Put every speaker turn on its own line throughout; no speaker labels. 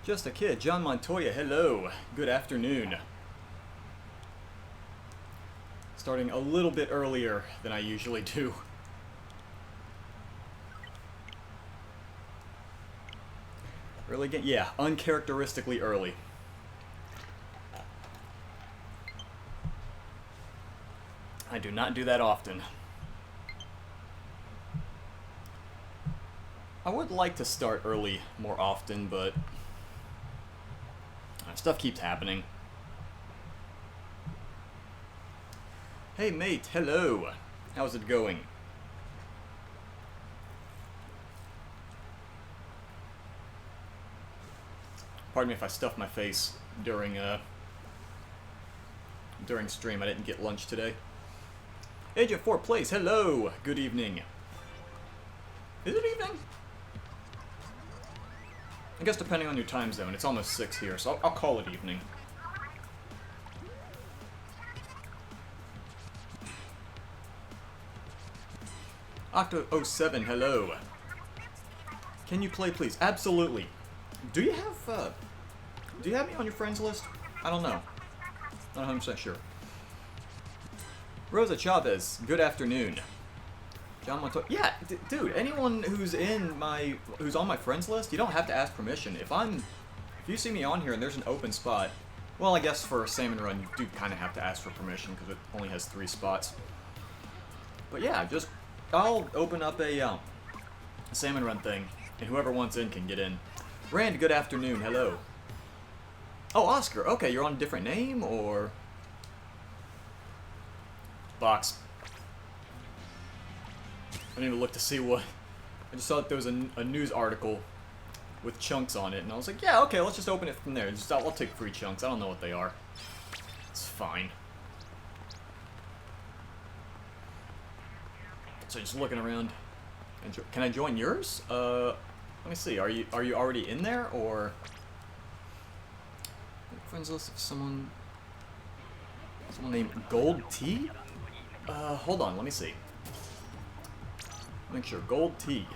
Just a kid, John Montoya, hello. Good afternoon. Starting a little bit earlier than I usually do. Early again? Yeah, uncharacteristically early. I do not do that often. I would like to start early more often, but stuff keeps happening. Hey mate, hello. How's it going? Pardon me if I stuffed my face during stream. I didn't get lunch today. Agent 4 plays, hello. Good evening. Is it evening? I guess depending on your time zone, it's almost 6 here, so I'll call it evening. Octo07, hello. Can you play, please? Absolutely. Do you have me on your friends list? I don't know. Not 100% sure. Rosa Chavez, good afternoon. John Montoya. Yeah, dude, anyone who's on my friends list, you don't have to ask permission. If you see me on here and there's an open spot, well, I guess for a Salmon run, you do kind of have to ask for permission because it only has 3 spots. But yeah, I'll open up a Salmon run thing, and whoever wants in can get in. Rand, good afternoon. Hello. Oh, Oscar. Okay, you're on a different name, or box. I didn't even look to see what. I just saw that there was a news article with chunks on it, and I was like, yeah, okay, let's just open it from there. I'll take free chunks. I don't know what they are. It's fine. So just looking around. Can I join yours? Let me see. Are you already in there, or friends list of someone named Gold T? Hold on. Let me see. Make sure. Gold T.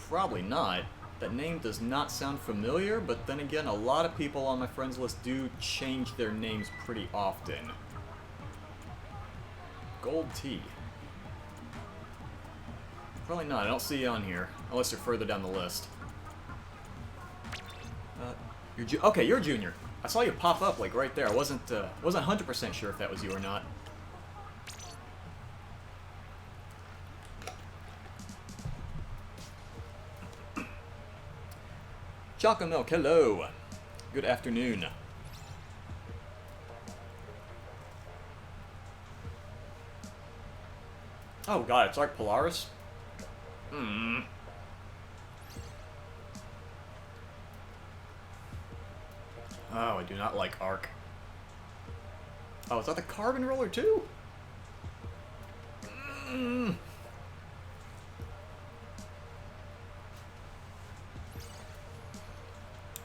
Probably not. That name does not sound familiar, but then again, a lot of people on my friends list do change their names pretty often. Gold T. Probably not. I don't see you on here, unless you're further down the list. Okay, you're a junior. I saw you pop up like right there. I wasn't 100% sure if that was you or not. Chocolate Milk, hello. Good afternoon. Oh god, it's Arc Polaris? Oh, I do not like Arc. Oh, is that the carbon roller too?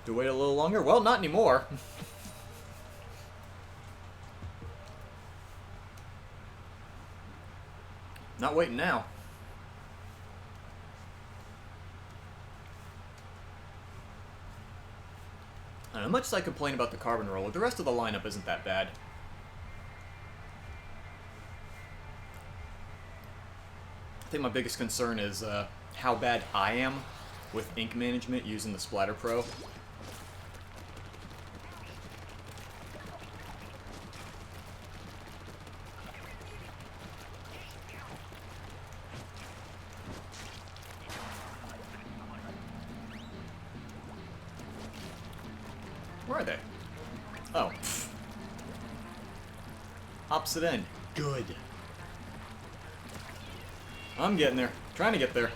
To wait a little longer? Well, not anymore. Not waiting now. I don't know, much as I complain about the carbon roller, the rest of the lineup isn't that bad. I think my biggest concern is how bad I am with ink management using the Splatter Pro. Where are they? Oh. Pfft. Opposite end. Good. I'm getting there. Trying to get there.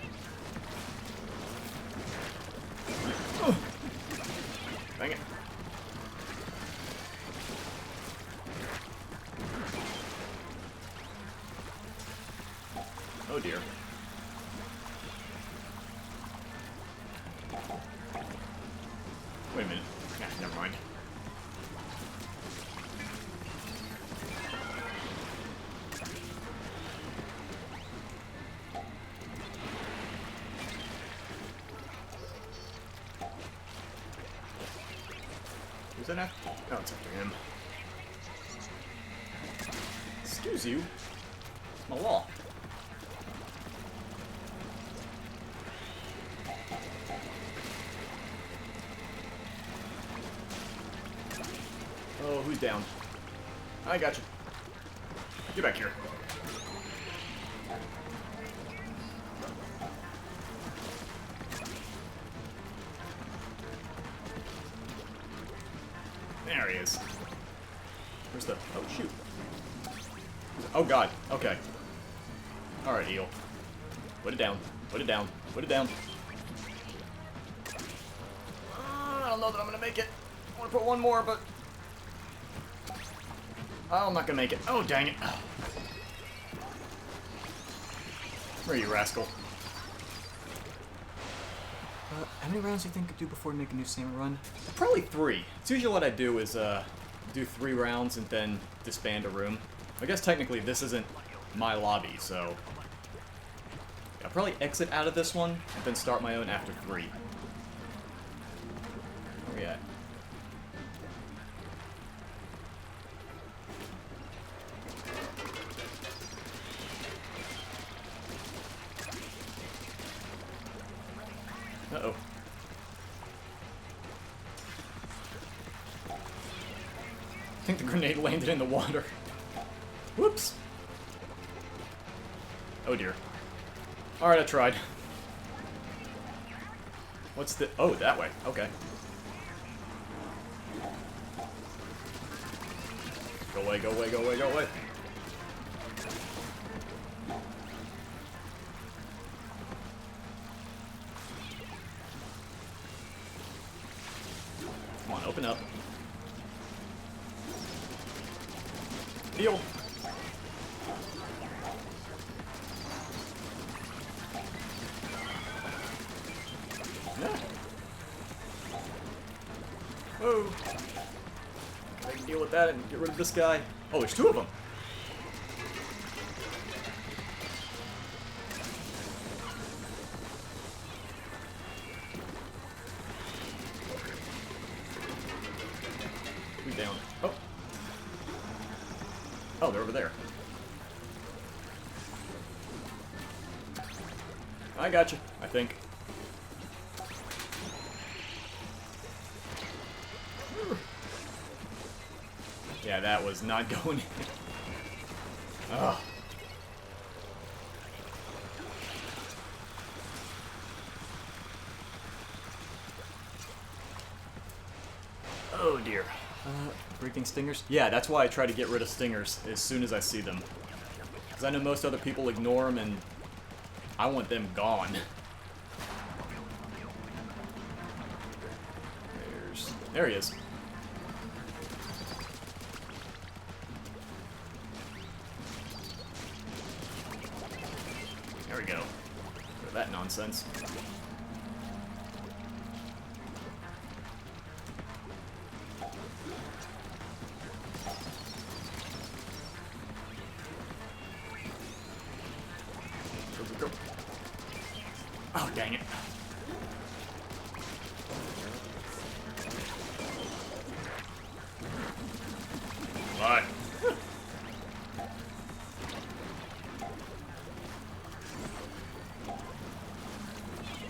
Dang it. Oh dear. Wait a minute. Yeah, never mind. Is that after? No, it's after him. Excuse you. It's my law. Oh, who's down? I got you. Get back here. There he is. Where's the... Oh, shoot. Oh, God. Okay. Alright, eel. Put it down. Put it down. Put it down. I don't know that I'm gonna make it. I want to put one more, but... Oh, I'm not gonna make it. Oh, dang it. Where are you, rascal? How many rounds do you think I could do before I make a new salmon run? Probably 3. It's usually what I do is do 3 rounds and then disband a room. I guess technically this isn't my lobby, so I'll probably exit out of this one and then start my own after 3. Where we at? Uh-oh. I think the grenade landed in the water. Whoops. Oh dear. Alright, I tried. What's the... Oh, that way. Okay. Go away, go away, go away, go away. Come on, open up. Deal. Yeah. Oh. I can deal with that and get rid of this guy. Oh, there's 2 of them. Who's down? Oh. Oh, they're over there. I got you, I think. Yeah, that was not going in. Ugh. Oh dear. Breaking stingers? Yeah, that's why I try to get rid of stingers as soon as I see them. Because I know most other people ignore them and I want them gone. There he is. There we go. Look at that nonsense. Go. Oh, dang it. What?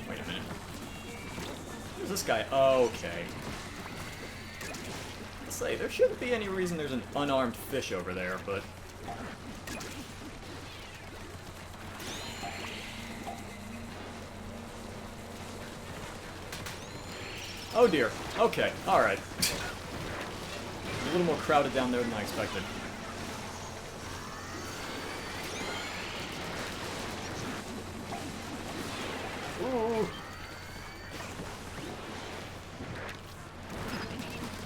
Wait a minute. Who's this guy? Okay. Let's say, there shouldn't be any reason there's an unarmed fish over there, but... Oh dear. Okay. Alright. A little more crowded down there than I expected. Ooh.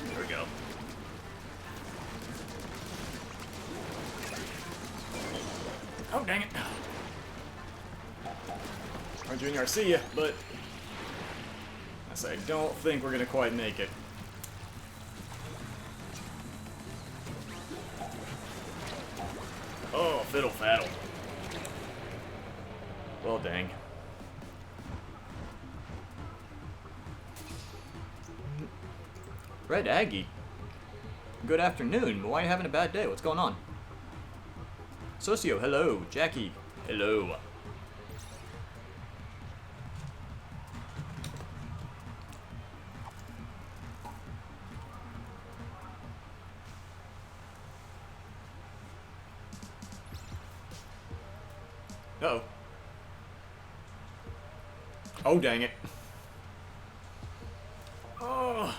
There we go. Oh, dang it. Alright, Junior, I see ya, but... I don't think we're gonna quite make it. Oh, fiddle faddle. Well, dang. Red Aggie. Good afternoon. Why are you having a bad day? What's going on? Socio, hello. Jackie, hello. Uh-oh. Oh, dang it. Oh.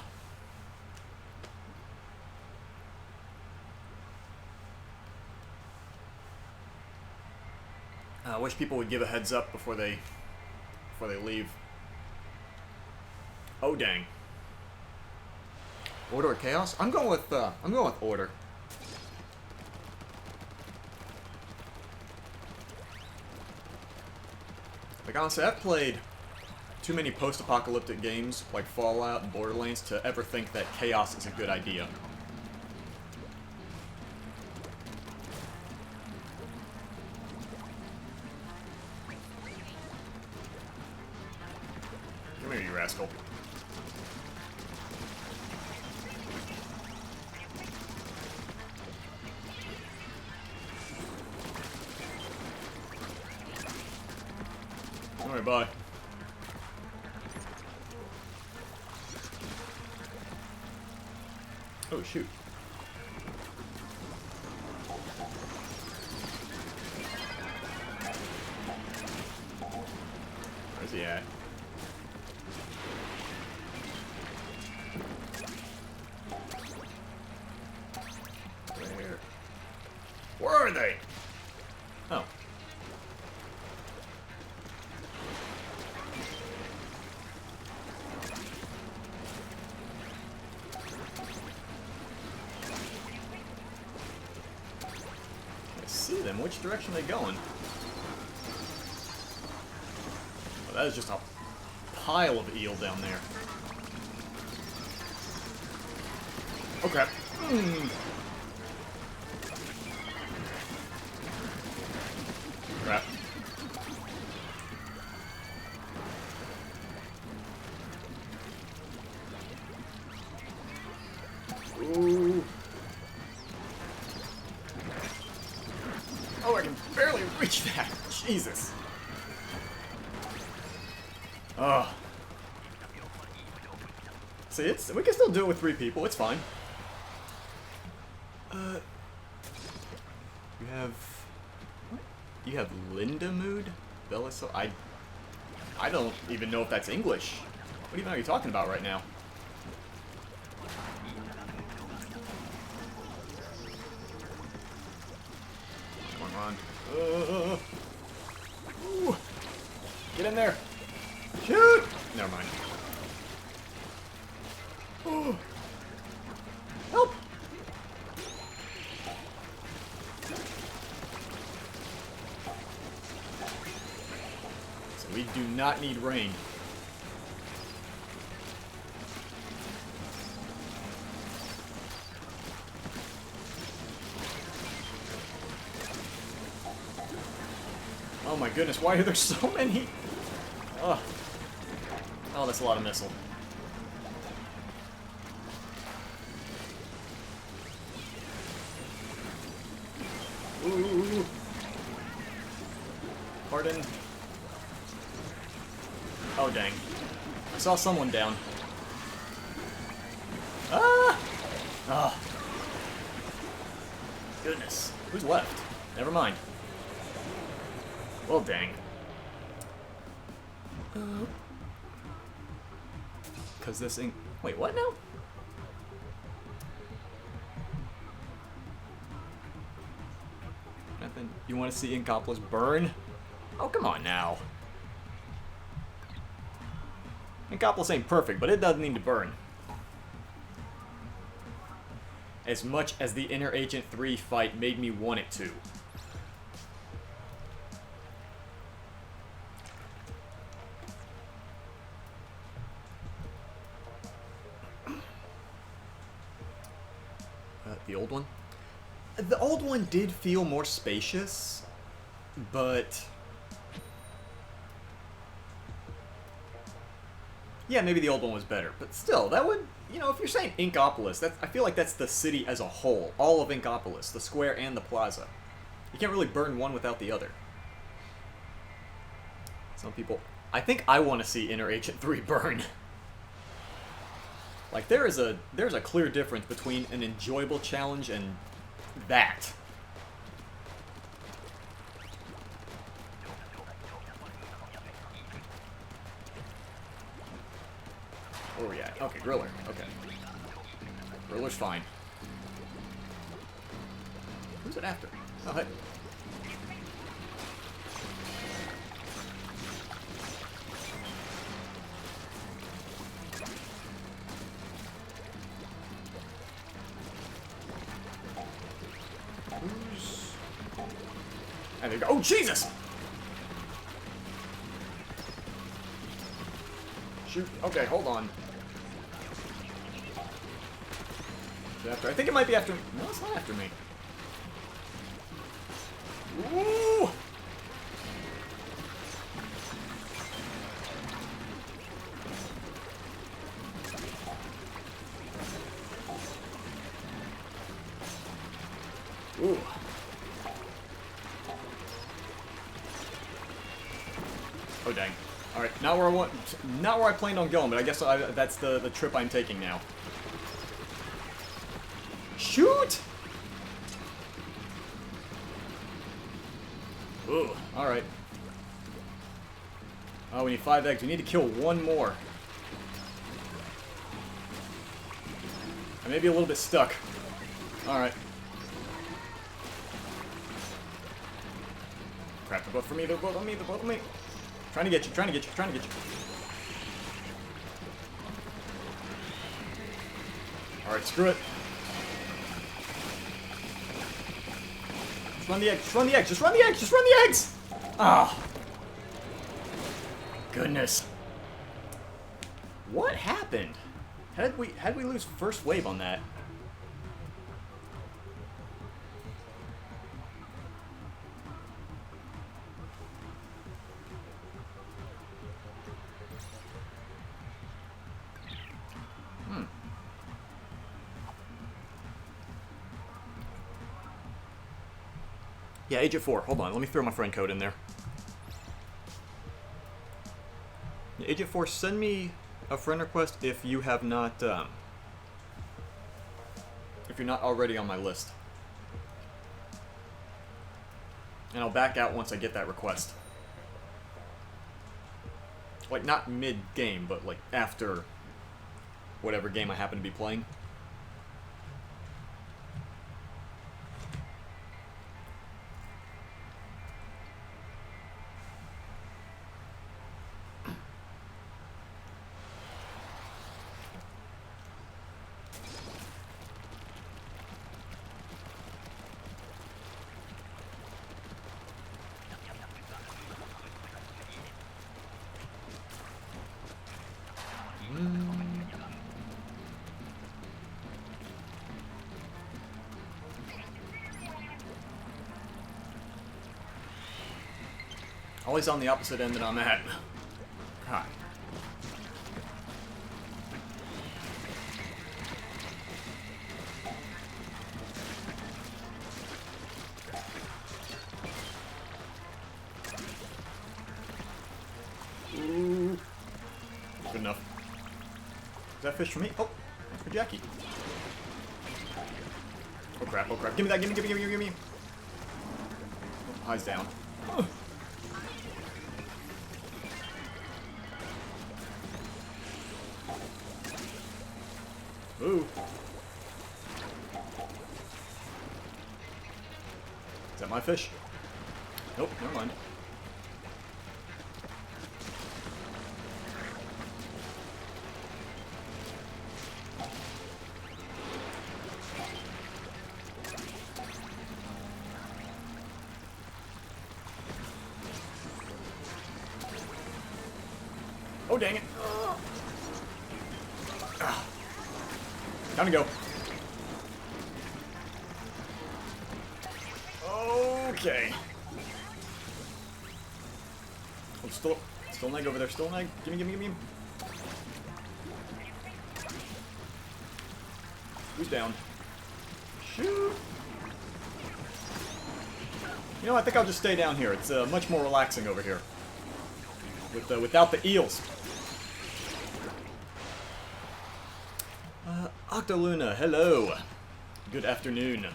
I wish people would give a heads up before they leave. Oh, dang. Order or chaos? I'm going with order. Like, honestly, I've played too many post-apocalyptic games like Fallout and Borderlands to ever think that chaos is a good idea. Come here, you rascal. Alright, bye. Oh, shoot. Where's he at? Where are they? Oh. I see them. Which direction are they going? Oh, that is just a pile of eel down there. Oh crap. Crap. Ooh. Oh, I can barely reach that. Jesus. Oh. See, we can still do it with 3 people. It's fine. You have Linda Mood? Belliso? I don't even know if that's English. What even are you talking about right now? Come on. Ooh. Get in there. Shoot! Never mind. Ooh. Help! We do not need rain. Oh my goodness, why are there so many? Oh, that's a lot of missile. Ooh. Pardon. Oh, dang. I saw someone down. Ah! Oh. Goodness. Who's left? Never mind. Well, dang. Because this thing... Wait, what now? Nothing. You want to see Inkopolis burn? Oh, come on now. Inkopolis ain't perfect, but it doesn't need to burn. As much as the Inner Agent 3 fight made me want it to. The old one? The old one did feel more spacious, but... Yeah, maybe the old one was better, but still, that would, you know, if you're saying Inkopolis, I feel like that's the city as a whole, all of Inkopolis, the square and the plaza. You can't really burn one without the other. Some people, I think I want to see Inner Agent 3 burn. Like, there's a clear difference between an enjoyable challenge and that. Where are we at? Okay, Griller. Okay. Griller's fine. Who's it after? Oh, hey. Who's... There you go. Oh, Jesus! Shoot. Okay, hold on. After. I think it might be after... No, it's not after me. Ooh! Ooh. Oh, dang. Alright, not where I planned on going, but I guess that's the trip I'm taking now. Shoot! Ooh, alright. Oh, we need 5 eggs. We need to kill one more. I may be a little bit stuck. Alright. Crap, they're both for me, they're both on me, they're both on me. Trying to get you, trying to get you, trying to get you. Alright, screw it. Just run the eggs, just run the eggs, just run the eggs, just run the eggs! Ah. Goodness. What happened? How did we lose first wave on that? Yeah, Agent 4. Hold on, let me throw my friend code in there. Yeah, Agent 4, send me a friend request if you have not, if you're not already on my list. And I'll back out once I get that request. Like, not mid-game, but like after whatever game I happen to be playing. Always on the opposite end that I'm at. God. Ooh. Good enough. Is that fish for me? Oh, that's for Jackie. Oh crap, oh crap. Give me that, give me. Oh, eyes down. Oh. Ooh. Is that my fish? Nope, never mind. Oh, dang it. Time to go. Okay. Oh, still an egg over there. Still an egg. Gimme. Who's down? Shoot! You know, I think I'll just stay down here. It's much more relaxing over here. Without the eels. Octoluna, hello. Good afternoon.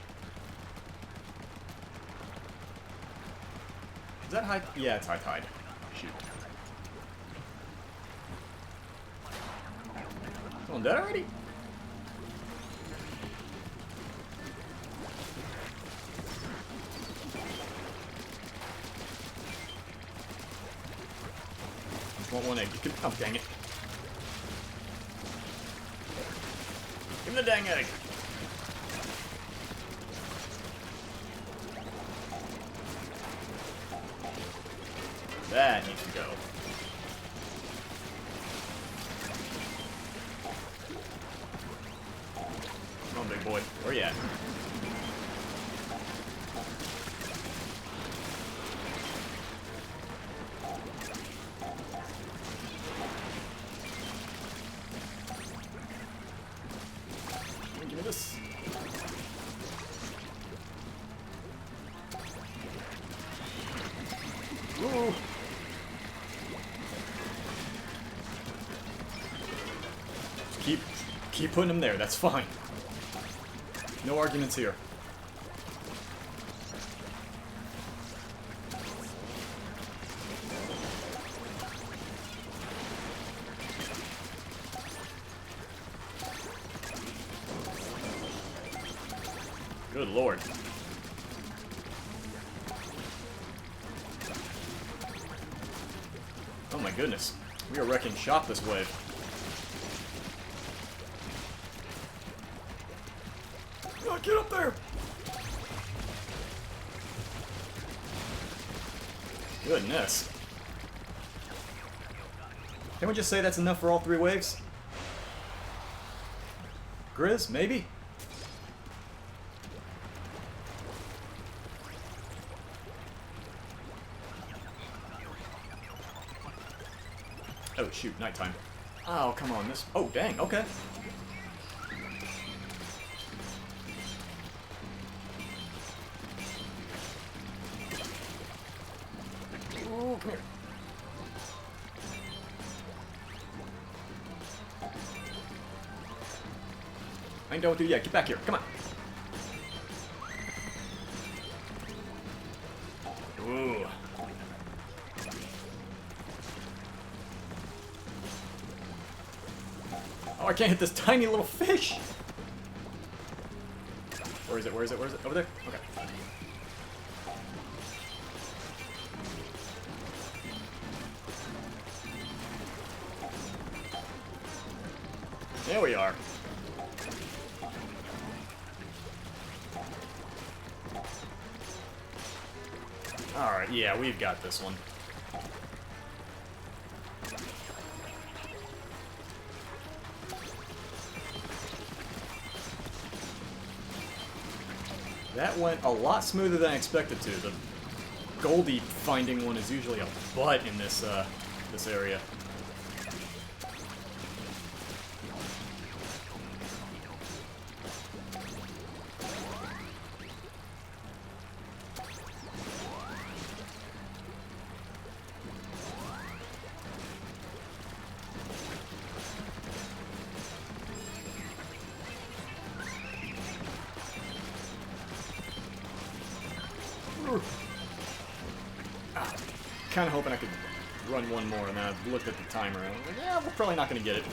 Is that high? Yeah, it's high tide. Shoot. Someone dead already? Just want one egg. You can. Oh, dang it. Give him the dang egg. That needs to go. Come on, big boy. Where you at? Give me this. Ooh. Keep putting him there, that's fine. No arguments here. Good lord. Oh my goodness. We are wrecking shop this wave. Oh, get up there! Goodness. Can we just say that's enough for all 3 waves? Grizz, maybe? Oh, shoot, nighttime. Oh, come on, this... Oh, dang, okay. Oh, come here. I ain't done with you yet. Get back here. Come on. Ooh. Oh, I can't hit this tiny little fish. Where is it? Where is it? Where is it? Over there? Okay. There we are. Alright, yeah, we've got this one. That went a lot smoother than I expected to. The Goldie finding one is usually a butt in this this area. Kind of hoping I could run one more, and then I looked at the timer, and I was like, yeah, we're probably not going to get it.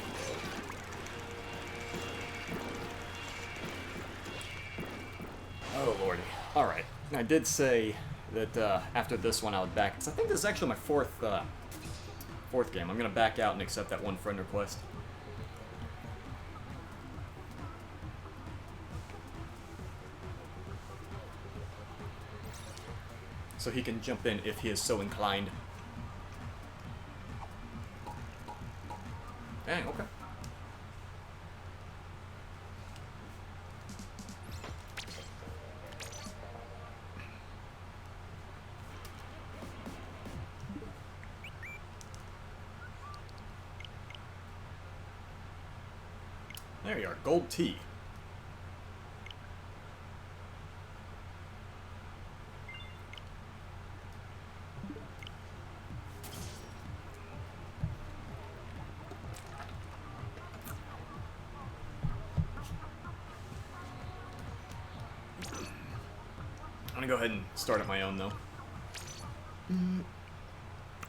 Oh, lordy. Alright, I did say that after this one I would back, because I think this is actually my fourth game. I'm going to back out and accept that one friend request. So he can jump in if he is so inclined. Dang, okay. There you are, gold tea. gonna go ahead and start at my own, though.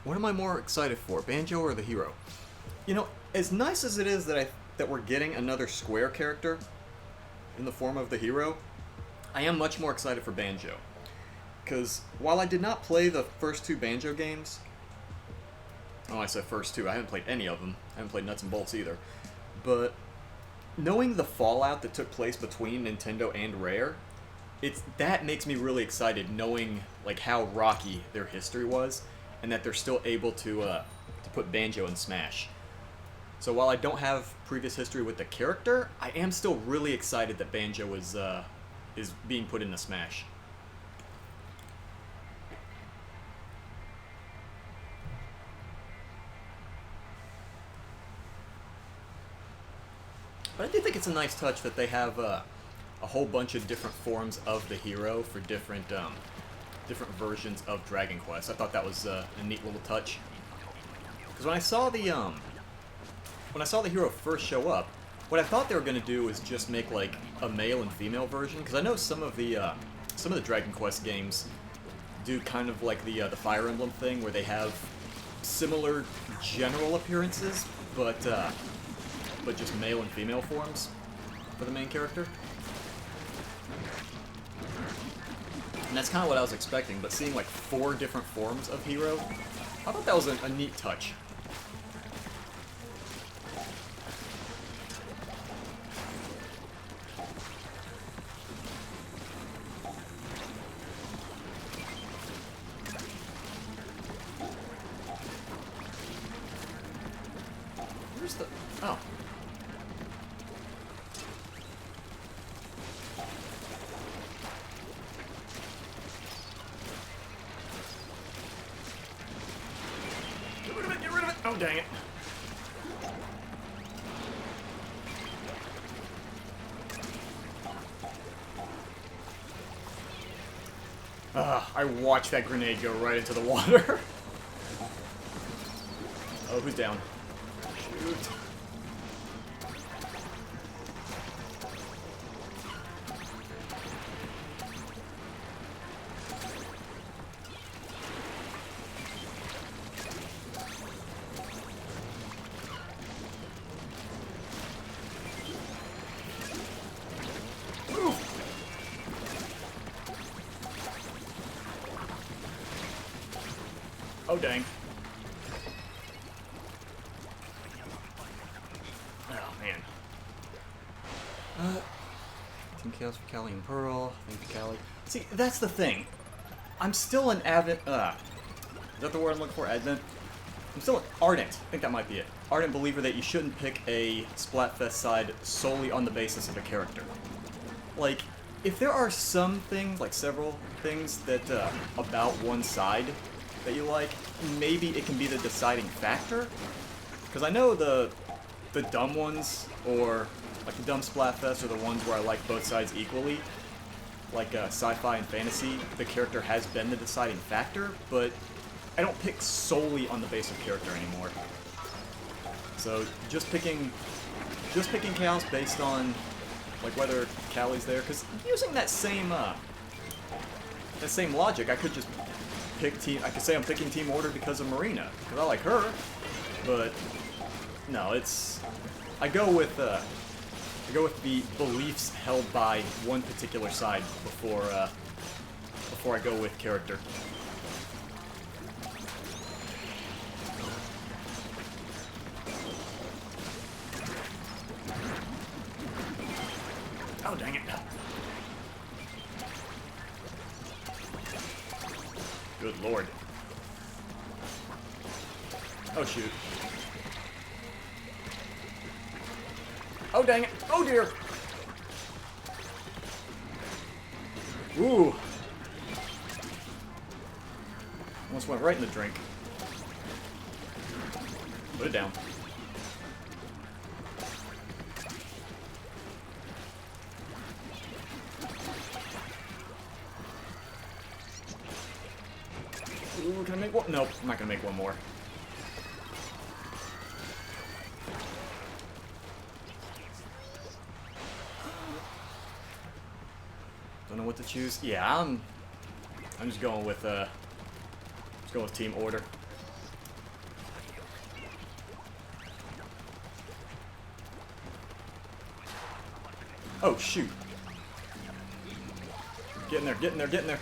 What am I more excited for, Banjo or the hero? You know, as nice as it is that we're getting another Square character in the form of the hero, I am much more excited for Banjo. Because while I did not play the first 2 Banjo games, oh, I said first 2, I haven't played any of them. I haven't played Nuts and Bolts either. But knowing the fallout that took place between Nintendo and Rare, that makes me really excited, knowing like how rocky their history was, and that they're still able to put Banjo in Smash. So while I don't have previous history with the character, I am still really excited that Banjo is being put into Smash. But I do think it's a nice touch that they have a whole bunch of different forms of the hero for different versions of Dragon Quest. I thought that was a neat little touch. Because when I saw the hero first show up, what I thought they were going to do was just make like a male and female version. Because I know some of the Dragon Quest games do kind of like the Fire Emblem thing, where they have similar general appearances, but just male and female forms for the main character. And that's kind of what I was expecting, but seeing like 4 different forms of hero, I thought that was a neat touch. Where's the... oh. Oh, dang it. I watched that grenade go right into the water. Oh, who's down? Shoot. Oh, dang. Oh, man. Team Chaos for Callie and Pearl. Thank you, Callie. See, that's the thing. I'm still an Advent... is that the word I'm looking for? Advent? I'm still an ardent. I think that might be it. Ardent believer that you shouldn't pick a Splatfest side solely on the basis of a character. Like, if there are some things, like several things that, about one side that you like, maybe it can be the deciding factor. Because I know the dumb ones, or like the dumb Splatfest, are the ones where I like both sides equally. Like sci-fi and fantasy, the character has been the deciding factor, but I don't pick solely on the base of character anymore. So just picking Chaos based on like whether Callie's there, because using that same logic, I could just pick team. I could say I'm picking Team Order because of Marina, because I like her. But no, I go with the beliefs held by one particular side before I go with character. Oh, dang it. Good lord. Oh, shoot. Oh, dang it. Oh, dear. Ooh. Almost went right in the drink. Put it down. Ooh, can I make one? Nope, I'm not gonna make one more. Don't know what to choose. Yeah, I'm just going with team order. Oh shoot! Get in there! Get in there! Get in there!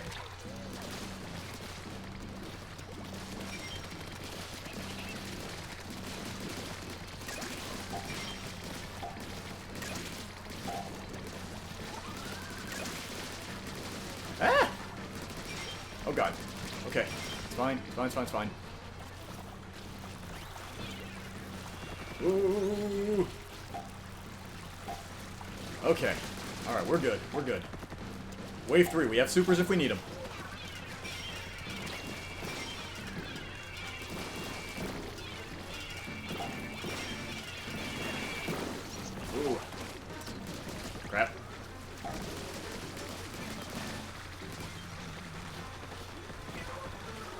Ah! Oh god. Okay. It's fine. It's fine. It's fine. It's fine. Ooh. Okay. Alright, we're good. We're good. Wave 3. We have supers if we need them. Ooh. Crap.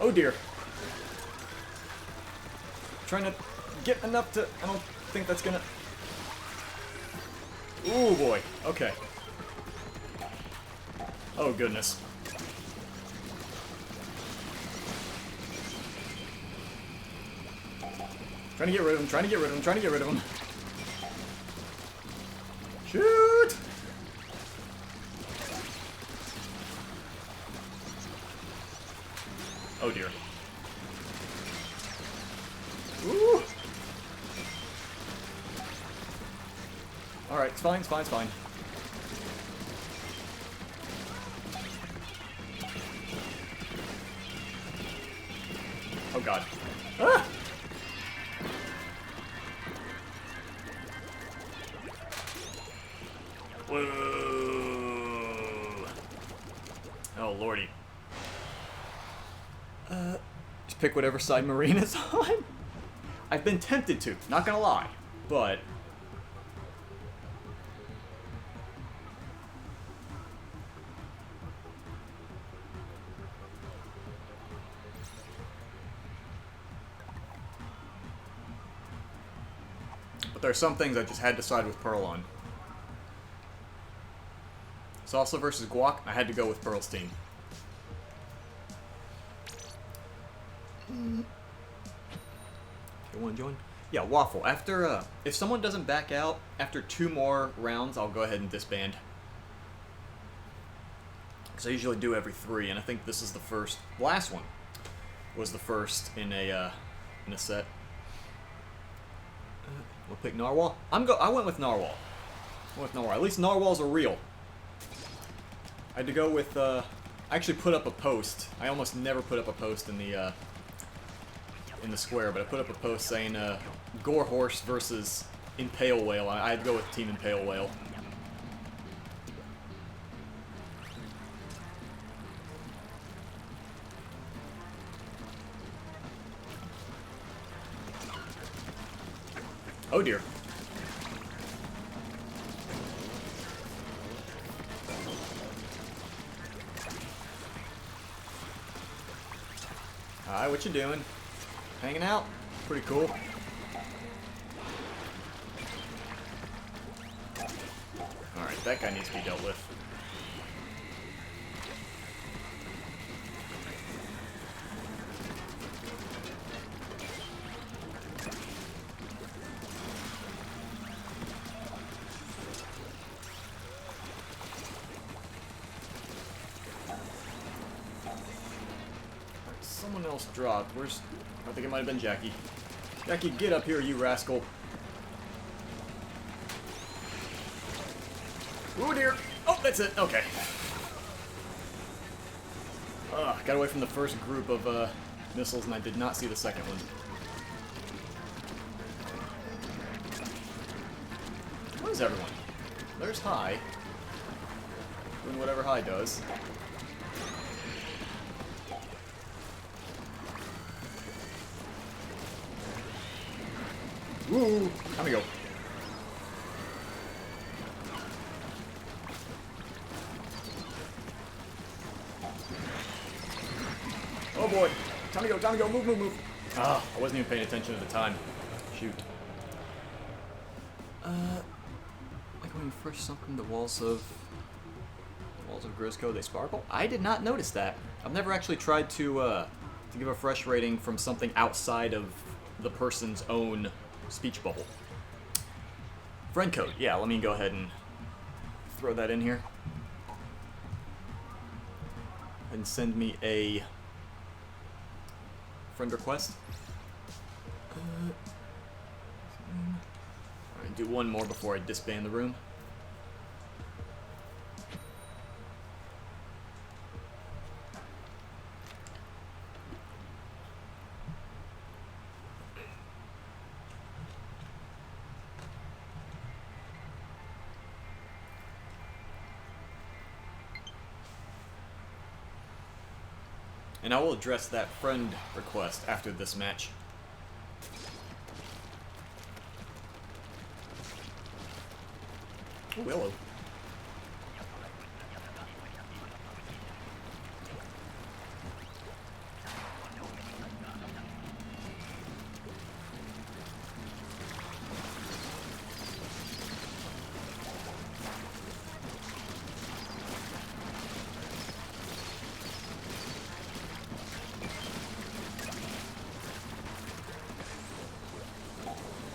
Oh dear. Trying to get enough to... I don't think that's gonna... Ooh boy. Okay. Oh goodness. Trying to get rid of him, trying to get rid of him, trying to get rid of him. Shoot! Oh dear. Ooh! Alright, it's fine, it's fine, it's fine. Oh god. Ah! Whoa! Oh lordy. Just pick whatever side Marina's on. I've been tempted to, not gonna lie, but... there are some things I just had to side with Pearl on. Salsa versus Guac, I had to go with Pearl's team. You want to join? Yeah, Waffle. After, if someone doesn't back out, after 2 more rounds, I'll go ahead and disband. Because I usually do every 3, and I think this is the first, last one was the first in a set. We'll pick Narwhal. I went with Narwhal. At least Narwhals are real. I had to go with, I actually put up a post. I almost never put up a post in the square, but I put up a post saying, Gore Horse versus Impale Whale. I had to go with Team Impale Whale. Oh dear. Hi, what you doing? Hanging out? Pretty cool. Alright, that guy needs to be dealt with. Someone else dropped. Where's... I think it might have been Jackie. Jackie, get up here, you rascal. Oh dear. Oh, that's it. Okay. Got away from the first group of missiles, and I did not see the second one. Where's everyone? There's High. Doing whatever High does. Woo! Time to go. Oh boy! Time to go, time to go, move, move, move! Ah, I wasn't even paying attention at the time. Shoot. Like when you first sunk in the walls of Grisco, they sparkle? I did not notice that. I've never actually tried to give a fresh rating from something outside of the person's own speech bubble. Friend code. Yeah, let me go ahead and throw that in here. And send me a friend request. Alright, do one more before I disband the room. And I will address that friend request after this match. Oh, hello.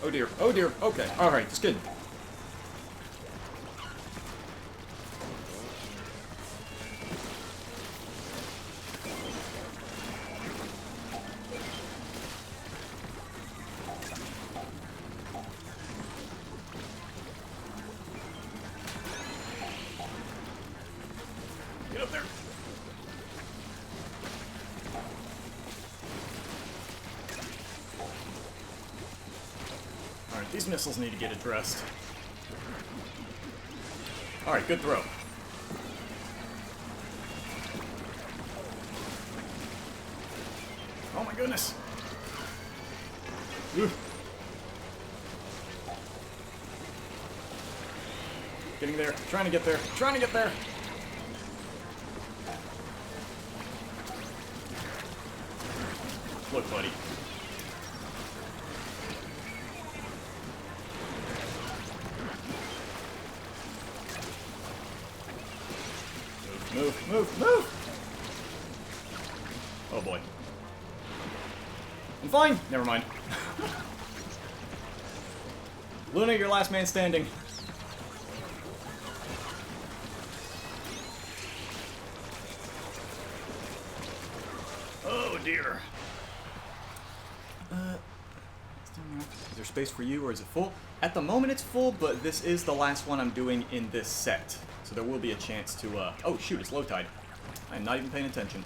Oh dear, oh dear, okay, alright, just kidding. Get up there. Alright, these missiles need to get addressed. Alright, good throw. Oh my goodness. Ooh. Getting there, trying to get there, trying to get there. Look, buddy. Move, move, move! Oh boy. I'm fine! Never mind. Luna, you're last man standing. Oh dear. Is there space for you or is it full? At the moment it's full, but this is the last one I'm doing in this set. So there will be a chance to, oh shoot, it's low tide. I'm not even paying attention.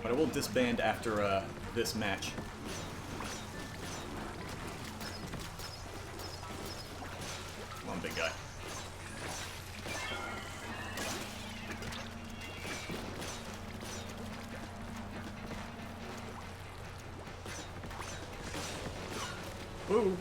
But I will disband after, this match. Come on, big guy. Ooh.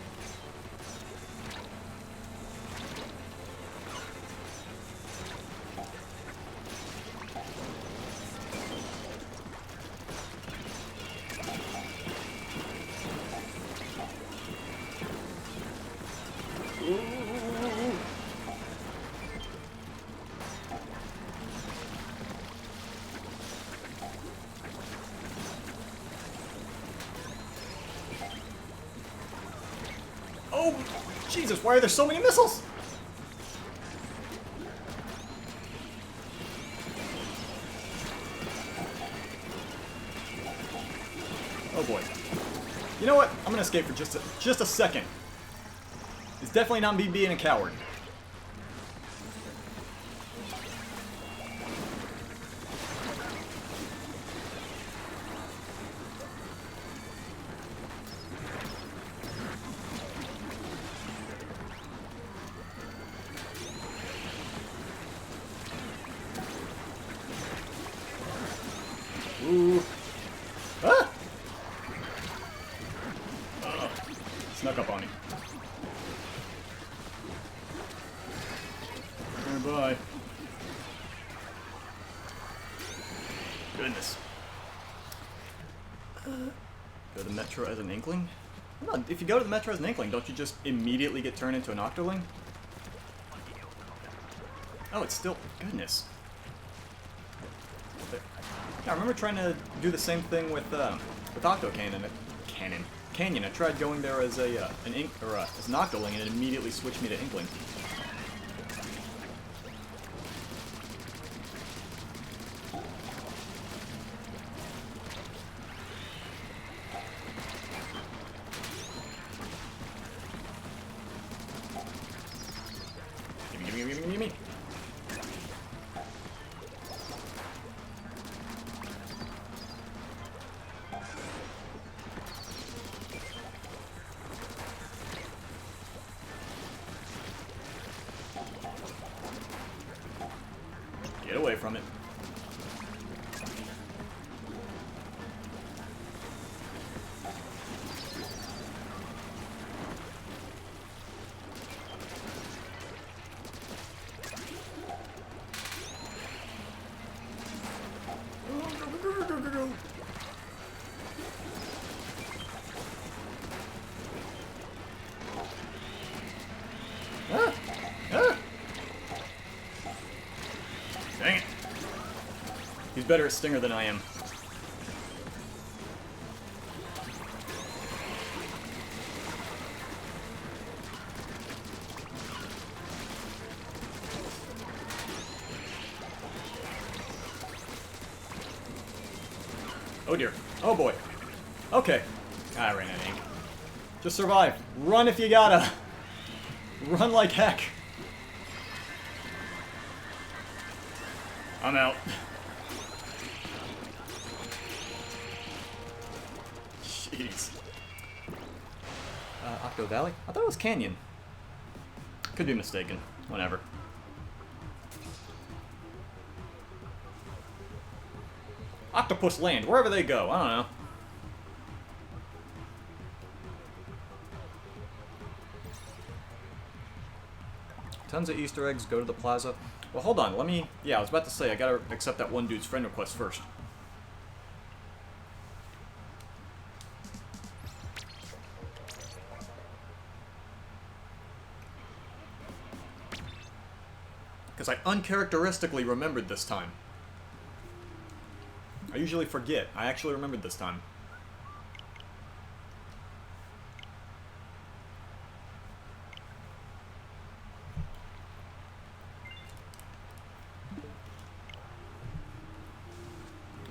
Oh, Jesus, why are there so many missiles? Oh boy. You know what? I'm gonna escape for just a second. It's definitely not me being a coward. Ooh. Ah! Snuck up on me. Bye. Goodness. Go to the Metro as an Inkling? No, if you go to the Metro as an Inkling, don't you just immediately get turned into an Octoling? Oh, it's still... Goodness. Yeah, I remember trying to do the same thing with Octo Canyon. I tried going there as a as an Octoling, and it immediately switched me to Inkling. Gimme. Get away from it. Dang it. He's better at Stinger than I am. Oh dear. Oh boy. Okay. I ran out of ink. Just survive. Run if you gotta. Run like heck. I'm out. Jeez. Octo Valley? I thought it was Canyon. Could be mistaken. Whatever. Octopus Land, wherever they go, I don't know. Tons of Easter eggs, go to the plaza. Well, hold on, let me... Yeah, I was about to say, I gotta accept that one dude's friend request first. Because I uncharacteristically remembered this time. I usually forget. I actually remembered this time.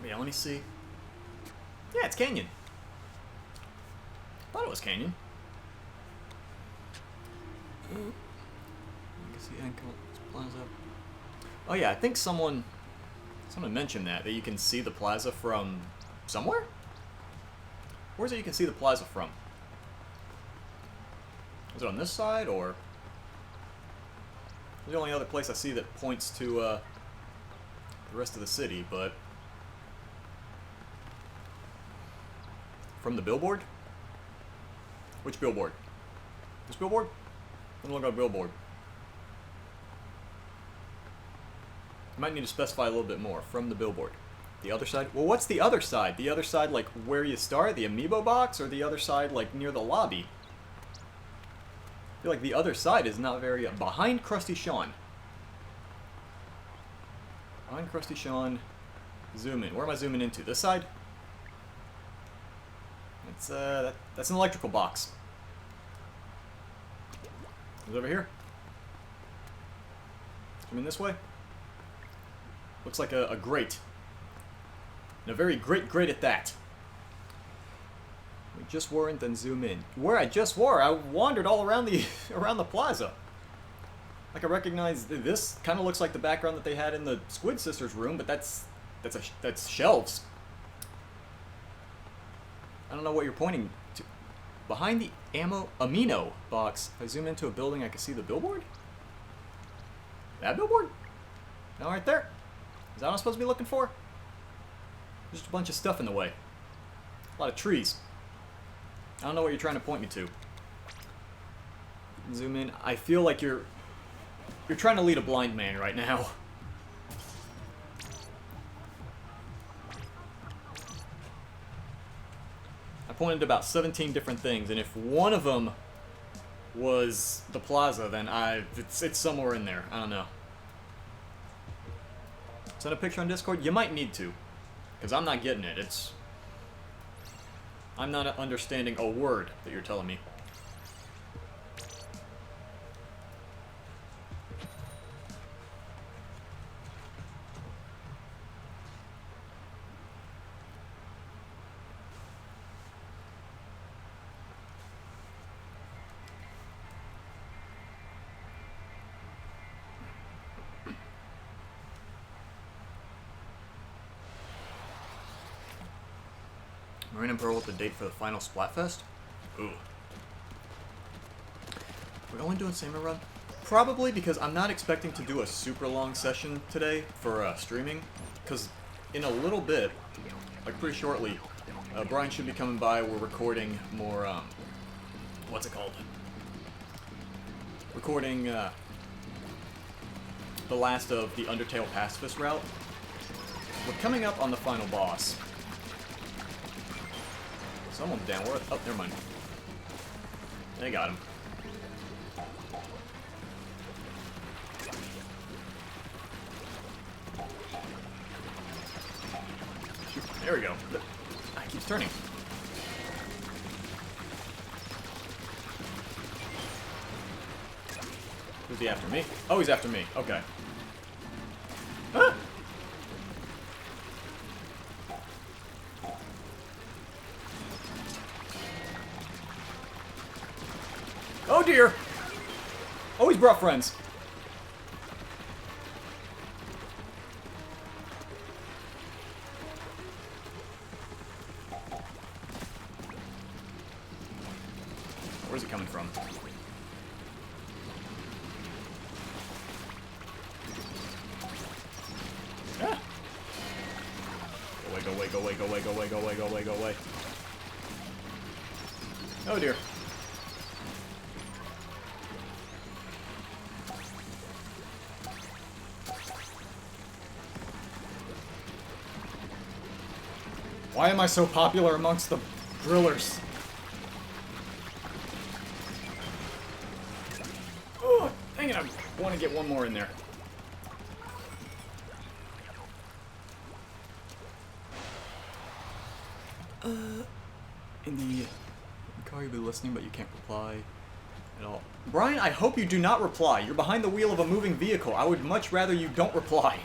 Yeah, let me see. Yeah, it's Canyon. Thought it was Canyon. You can see ankle plaza. Oh yeah, I think someone mentioned that you can see the plaza from somewhere? Where's it you can see the plaza from? Is it on this side, or... The only other place I see that points to the rest of the city, but... From the billboard? Which billboard? This billboard? Doesn't look like a billboard. I might need to specify a little bit more. From the billboard. The other side? Well, what's the other side? The other side, like, where you start? The amiibo box? Or the other side, like, near the lobby? I feel like the other side is not very... behind Krusty Sean. Behind Krusty Sean. Zoom in. Where am I zooming into? This side? It's, that's an electrical box. Is it over here? Zoom in this way? Looks like a grate. And a very great grate at that. We just weren't, then zoom in. Where I just were, I wandered all around the around the plaza. Like I recognize this kind of looks like the background that they had in the Squid Sisters room, but that's shelves. I don't know what you're pointing to. Behind the amino box, if I zoom into a building, I can see the billboard? That billboard? No, right there. Is that what I'm supposed to be looking for? There's just a bunch of stuff in the way. A lot of trees. I don't know what you're trying to point me to. Zoom in. I feel like you're trying to lead a blind man right now. I pointed to about 17 different things, and if one of them was the plaza, then it's somewhere in there. I don't know. Send a picture on Discord? You might need to. Because I'm not getting it. I'm not understanding a word that you're telling me. Marine and Pearl with the date for the final Splatfest? Ooh. We're only doing Salmon Run? Probably because I'm not expecting to do a super long session today for streaming. Because in a little bit, like pretty shortly, Brian should be coming by. We're recording more, what's it called? Recording the last of the Undertale Pacifist route. We're coming up on the final boss. Someone's down. Where? Oh, never mind. They got him. Shoot. There we go. It keeps turning. Who's he after me? Oh, he's after me. Okay. Ah! Oh dear! Oh, he's brought friends. Where's he coming from? Ah! Go away, go away, go away, go away, go away, go away, go away. Oh dear. Why am I so popular amongst the drillers? Oh, dang it, I want to get one more in there. In the car you'll be listening, but you can't reply at all. Brian, I hope you do not reply. You're behind the wheel of a moving vehicle. I would much rather you don't reply.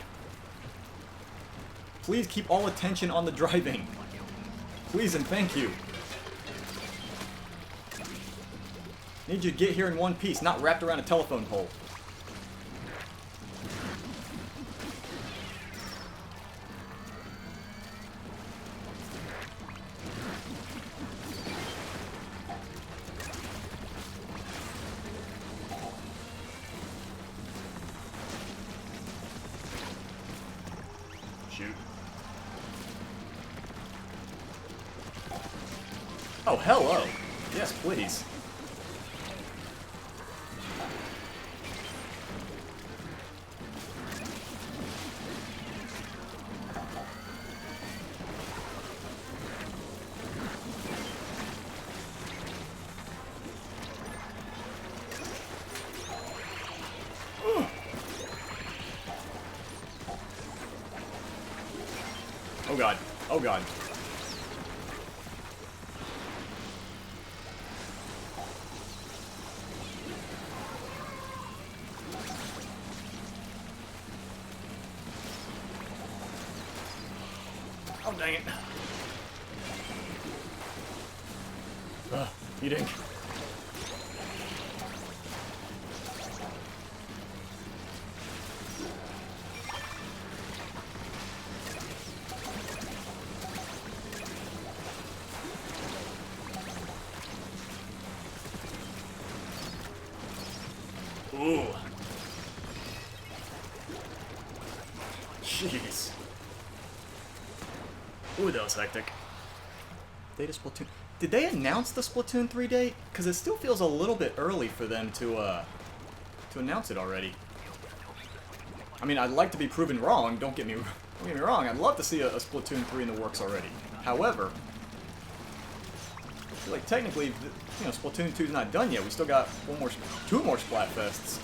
Please keep all attention on the driving. Please and thank you. Need you to get here in one piece, not wrapped around a telephone pole. Shoot. Oh, hello. Yes, please. Oh god. Oh god. Oh dang it. Eating. Ooh. Jeez. Ooh, that was hectic. Date of Splatoon. Did they announce the Splatoon 3 date? Because it still feels a little bit early for them to announce it already. I mean, I'd like to be proven wrong. Don't get me wrong. I'd love to see a Splatoon 3 in the works already. However, I feel like technically, you know, Splatoon 2 is not done yet. We still got two more Splatfests.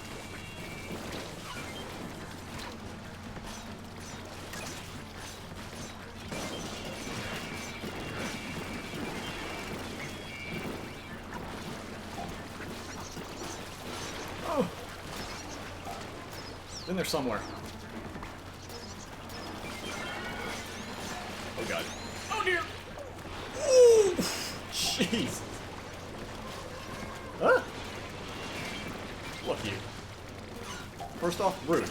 In there somewhere. Oh god. Oh dear! Ooh! Jeez! Huh? Look you. First off, rude.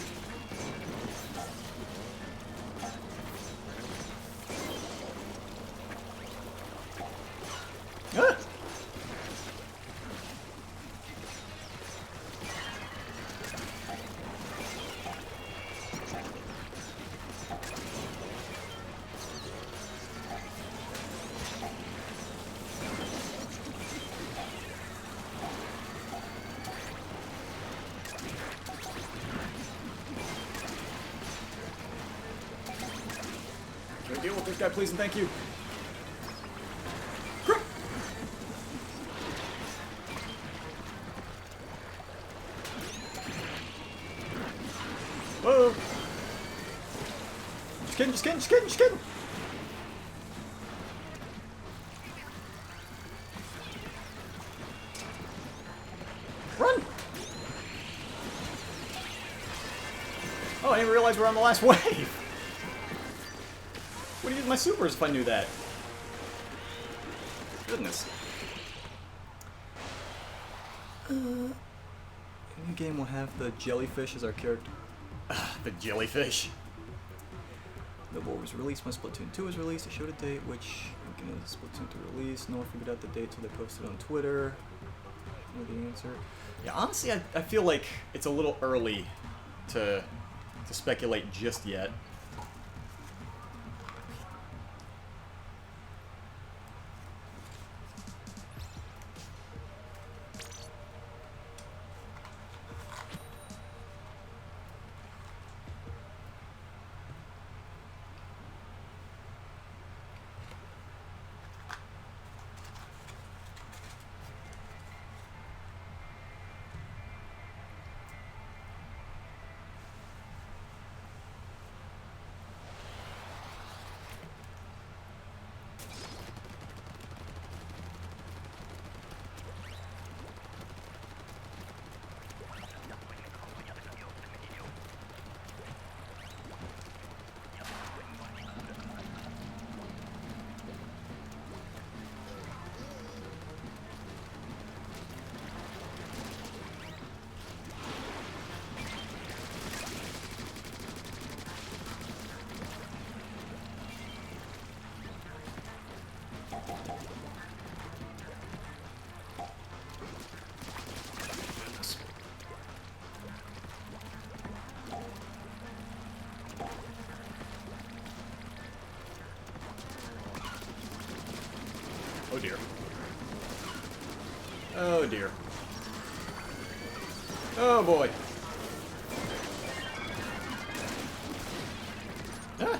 Ah! Can we deal with this guy, please, and thank you? Whoa! Just kidding, just kidding, just kidding, just kidding! Run! Oh, I didn't realize we're on the last wave! What do you use my supers if I knew that? Goodness. New game will have the jellyfish as our character. The jellyfish. The war was released when Splatoon 2 was released. It showed a date, which Splatoon 2 release. No one figured out the date until they posted on Twitter. Know the answer. Yeah, honestly, I feel like it's a little early to speculate just yet. Oh dear. Oh dear. Oh boy. Ah.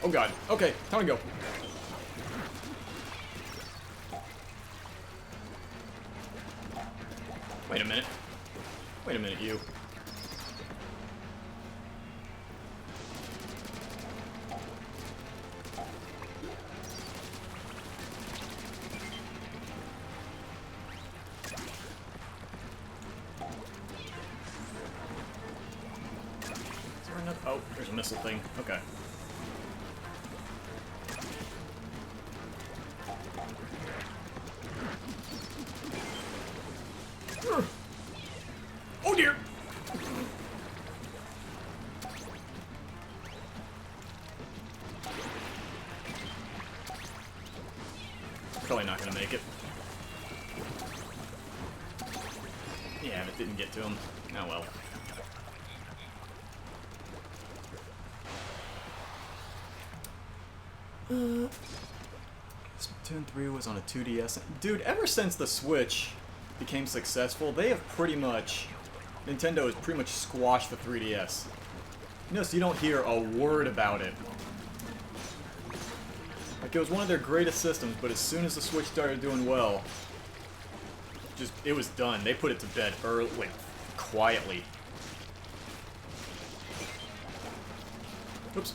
Oh god. Okay, time to go. Wait a minute. Wait a minute, you. Oh, there's a missile thing. Okay. Oh dear! Probably not gonna make it. Yeah, but didn't get to him. Oh well. Splatoon 3 was on a 2DS. Dude, ever since the Switch became successful, they have pretty much... Nintendo has pretty much squashed the 3DS. You notice you don't hear a word about it. Like, it was one of their greatest systems, but as soon as the Switch started doing well, just, it was done. They put it to bed early, like, quietly. Oops.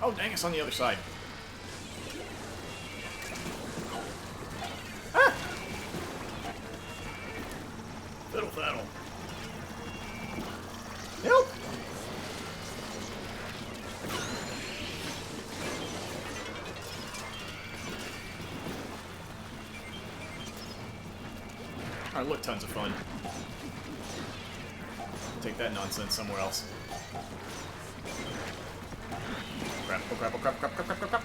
Oh, dang, it's on the other side. Ah! Fiddle faddle. Help! Alright, look, tons of fun. Take that nonsense somewhere else. Crap, oh crap, oh crap, crap, crap, crap, crap, crap.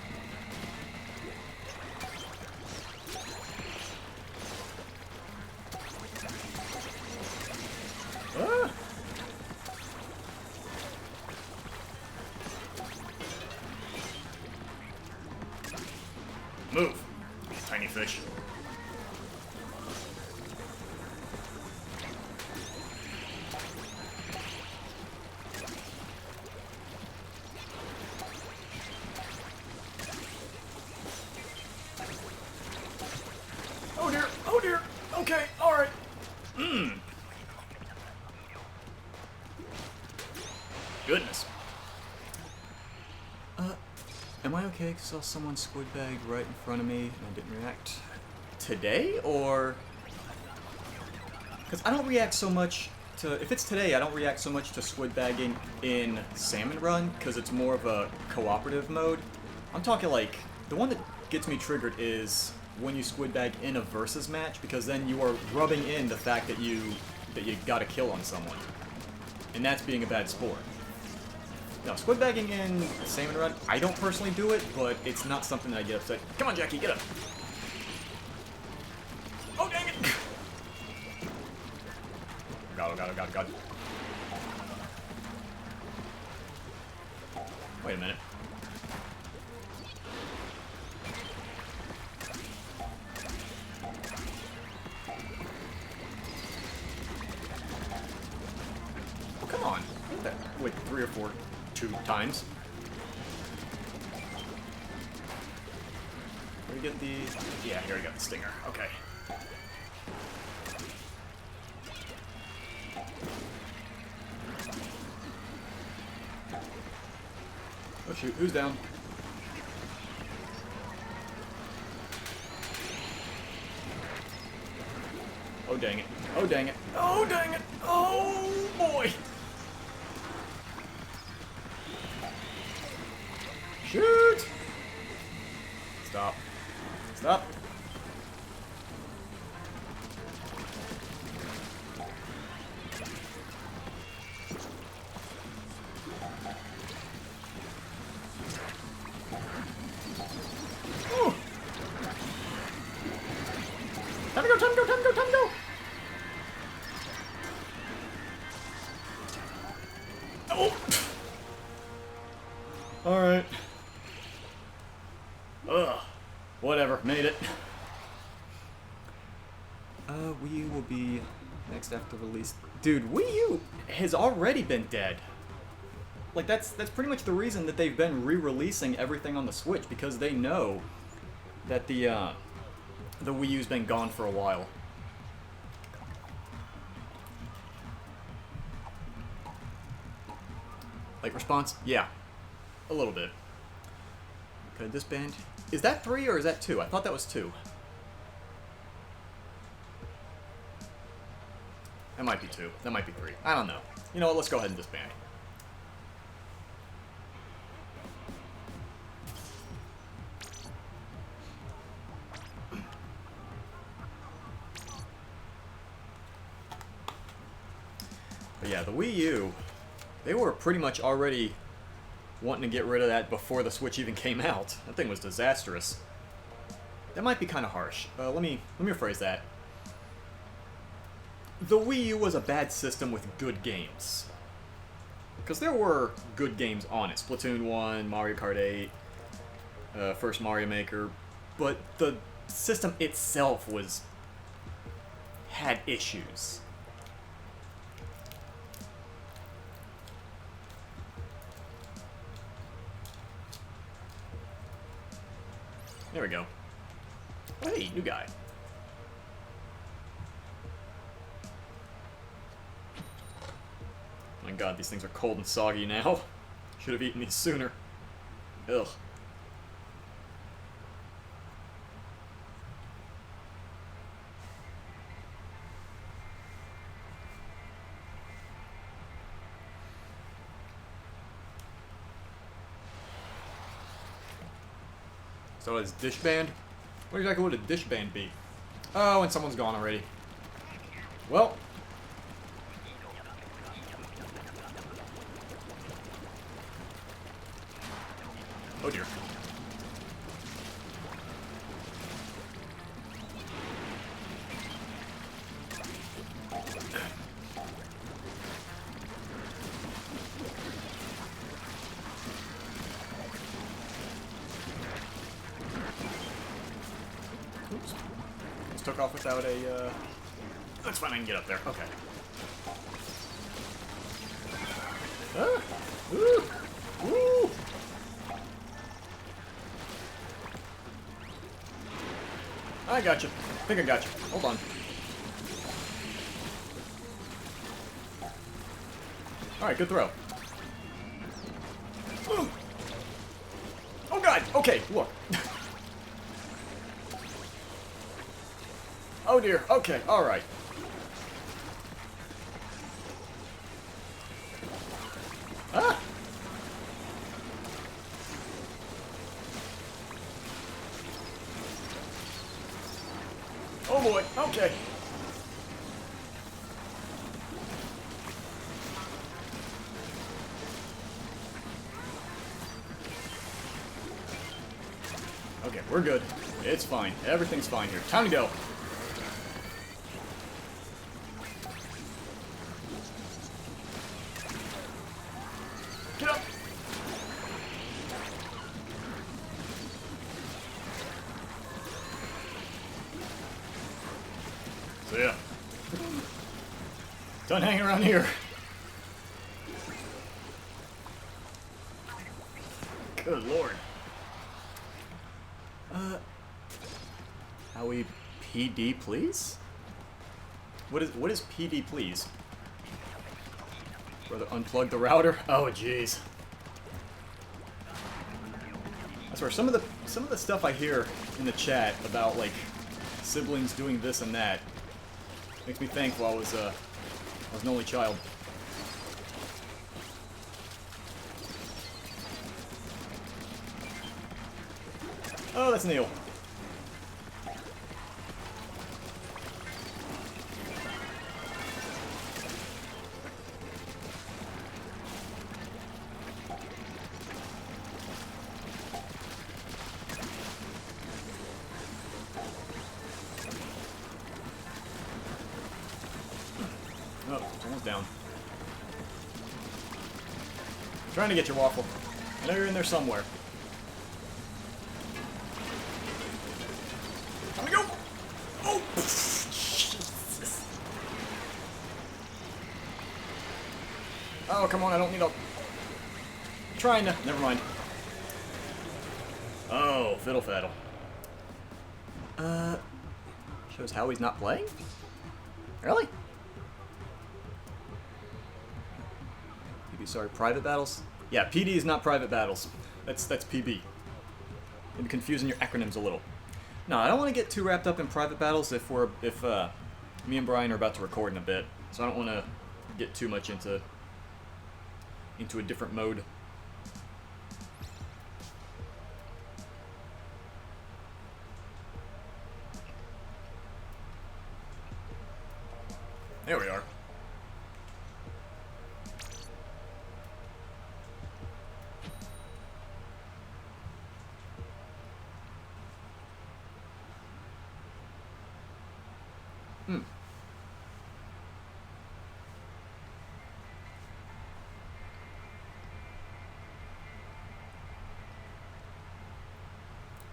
Ah! Move, tiny fish. Oh dear, oh dear. Okay, alright. Goodness. Am I okay? Because I saw someone squid bagged right in front of me and I didn't react. Today, or? Because I don't react so much to... If it's today, I don't react so much to squid bagging in Salmon Run, because it's more of a cooperative mode. I'm talking like... The one that gets me triggered is when you squid bag in a versus match, because then you are rubbing in the fact that you got a kill on someone. And that's being a bad sport. No, squid bagging in Salmon Run, I don't personally do it, but it's not something that I get upset. Come on, Jackie, get up! Oh, dang it! God, oh god, oh god, oh god. Wait a minute. Oh, come on. That, wait, 3 or 4, 2 times. Where do we get the... Yeah, here we got the stinger. Okay. Oh shoot, who's down? Oh dang it. Oh dang it. Oh dang it. Oh boy. Shoot! Stop. Stop. Ooh. Time to go, time to go, time to go, time to go! Oh! Alright. Ugh. Whatever, made it. Wii U will be next after release. Dude, Wii U has already been dead. Like, that's pretty much the reason that they've been re-releasing everything on the Switch, because they know that the Wii U's been gone for a while. Like, response? Yeah. A little bit. Okay, disband. Is that 3 or is that 2? I thought that was 2. That might be 2. That might be 3. I don't know. You know what? Let's go ahead and disband. But yeah, the Wii U, they were pretty much already wanting to get rid of that before the Switch even came out. That thing was disastrous. That might be kind of harsh. Let me rephrase that. The Wii U was a bad system with good games. Because there were good games on it. Splatoon 1, Mario Kart 8, first Mario Maker. But the system itself had issues. There we go. Oh, hey, new guy. My god, these things are cold and soggy now. Should have eaten these sooner. Ugh. So it's dish band? What exactly would a dish band be? Oh, and someone's gone already. Well. Oh dear. Oops. Just took off without a, That's fine, I can get up there. Okay. Ah! Ooh! Ooh! I got you. I think I got you. Hold on. Alright, good throw. Ooh. Oh god! Okay, look. Oh dear. Okay, alright. Ah! Oh boy, okay. Okay, we're good. It's fine. Everything's fine here. Time to go. Get up! So yeah. Done hanging around here. Good lord. How we PD, please? What is PD, please? Brother, unplug the router. Oh, jeez. I swear, some of the stuff I hear in the chat about like siblings doing this and that makes me thankful I was an only child. Oh, that's Neil. Oh, someone's down. Trying to get your waffle. I know you're in there somewhere. Time to go! Oh! Jesus. Oh, come on, I don't need a... Trying to... Never mind. Oh, fiddle faddle. Shows how he's not playing? Really? Sorry, private battles? Yeah, PD is not private battles. That's PB. Maybe confusing your acronyms a little. No, I don't want to get too wrapped up in private battles if me and Brian are about to record in a bit. So I don't want to get too much into a different mode. There we are.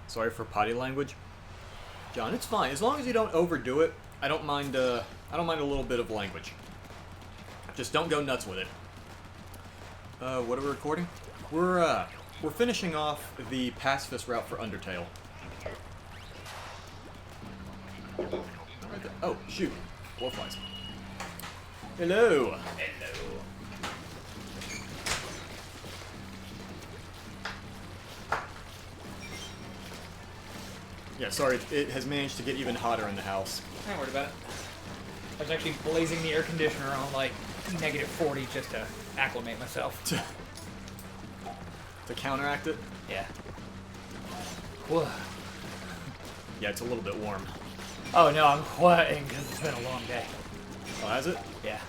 Sorry for potty language, John. It's fine as long as you don't overdo it. I don't mind. I don't mind a little bit of language. Just don't go nuts with it. What are we recording? We're finishing off the pacifist route for Undertale. Right there. Oh shoot, warflies. Hello. Hello. Yeah, sorry, it has managed to get even hotter in the house.
Don't worry about it. I was actually blazing the air conditioner on like -40 just to acclimate myself.
To counteract it?
Yeah. Whoa.
Yeah, it's a little bit warm.
Oh no, I'm sweating because it's been a long day.
Oh, has it?
Yeah.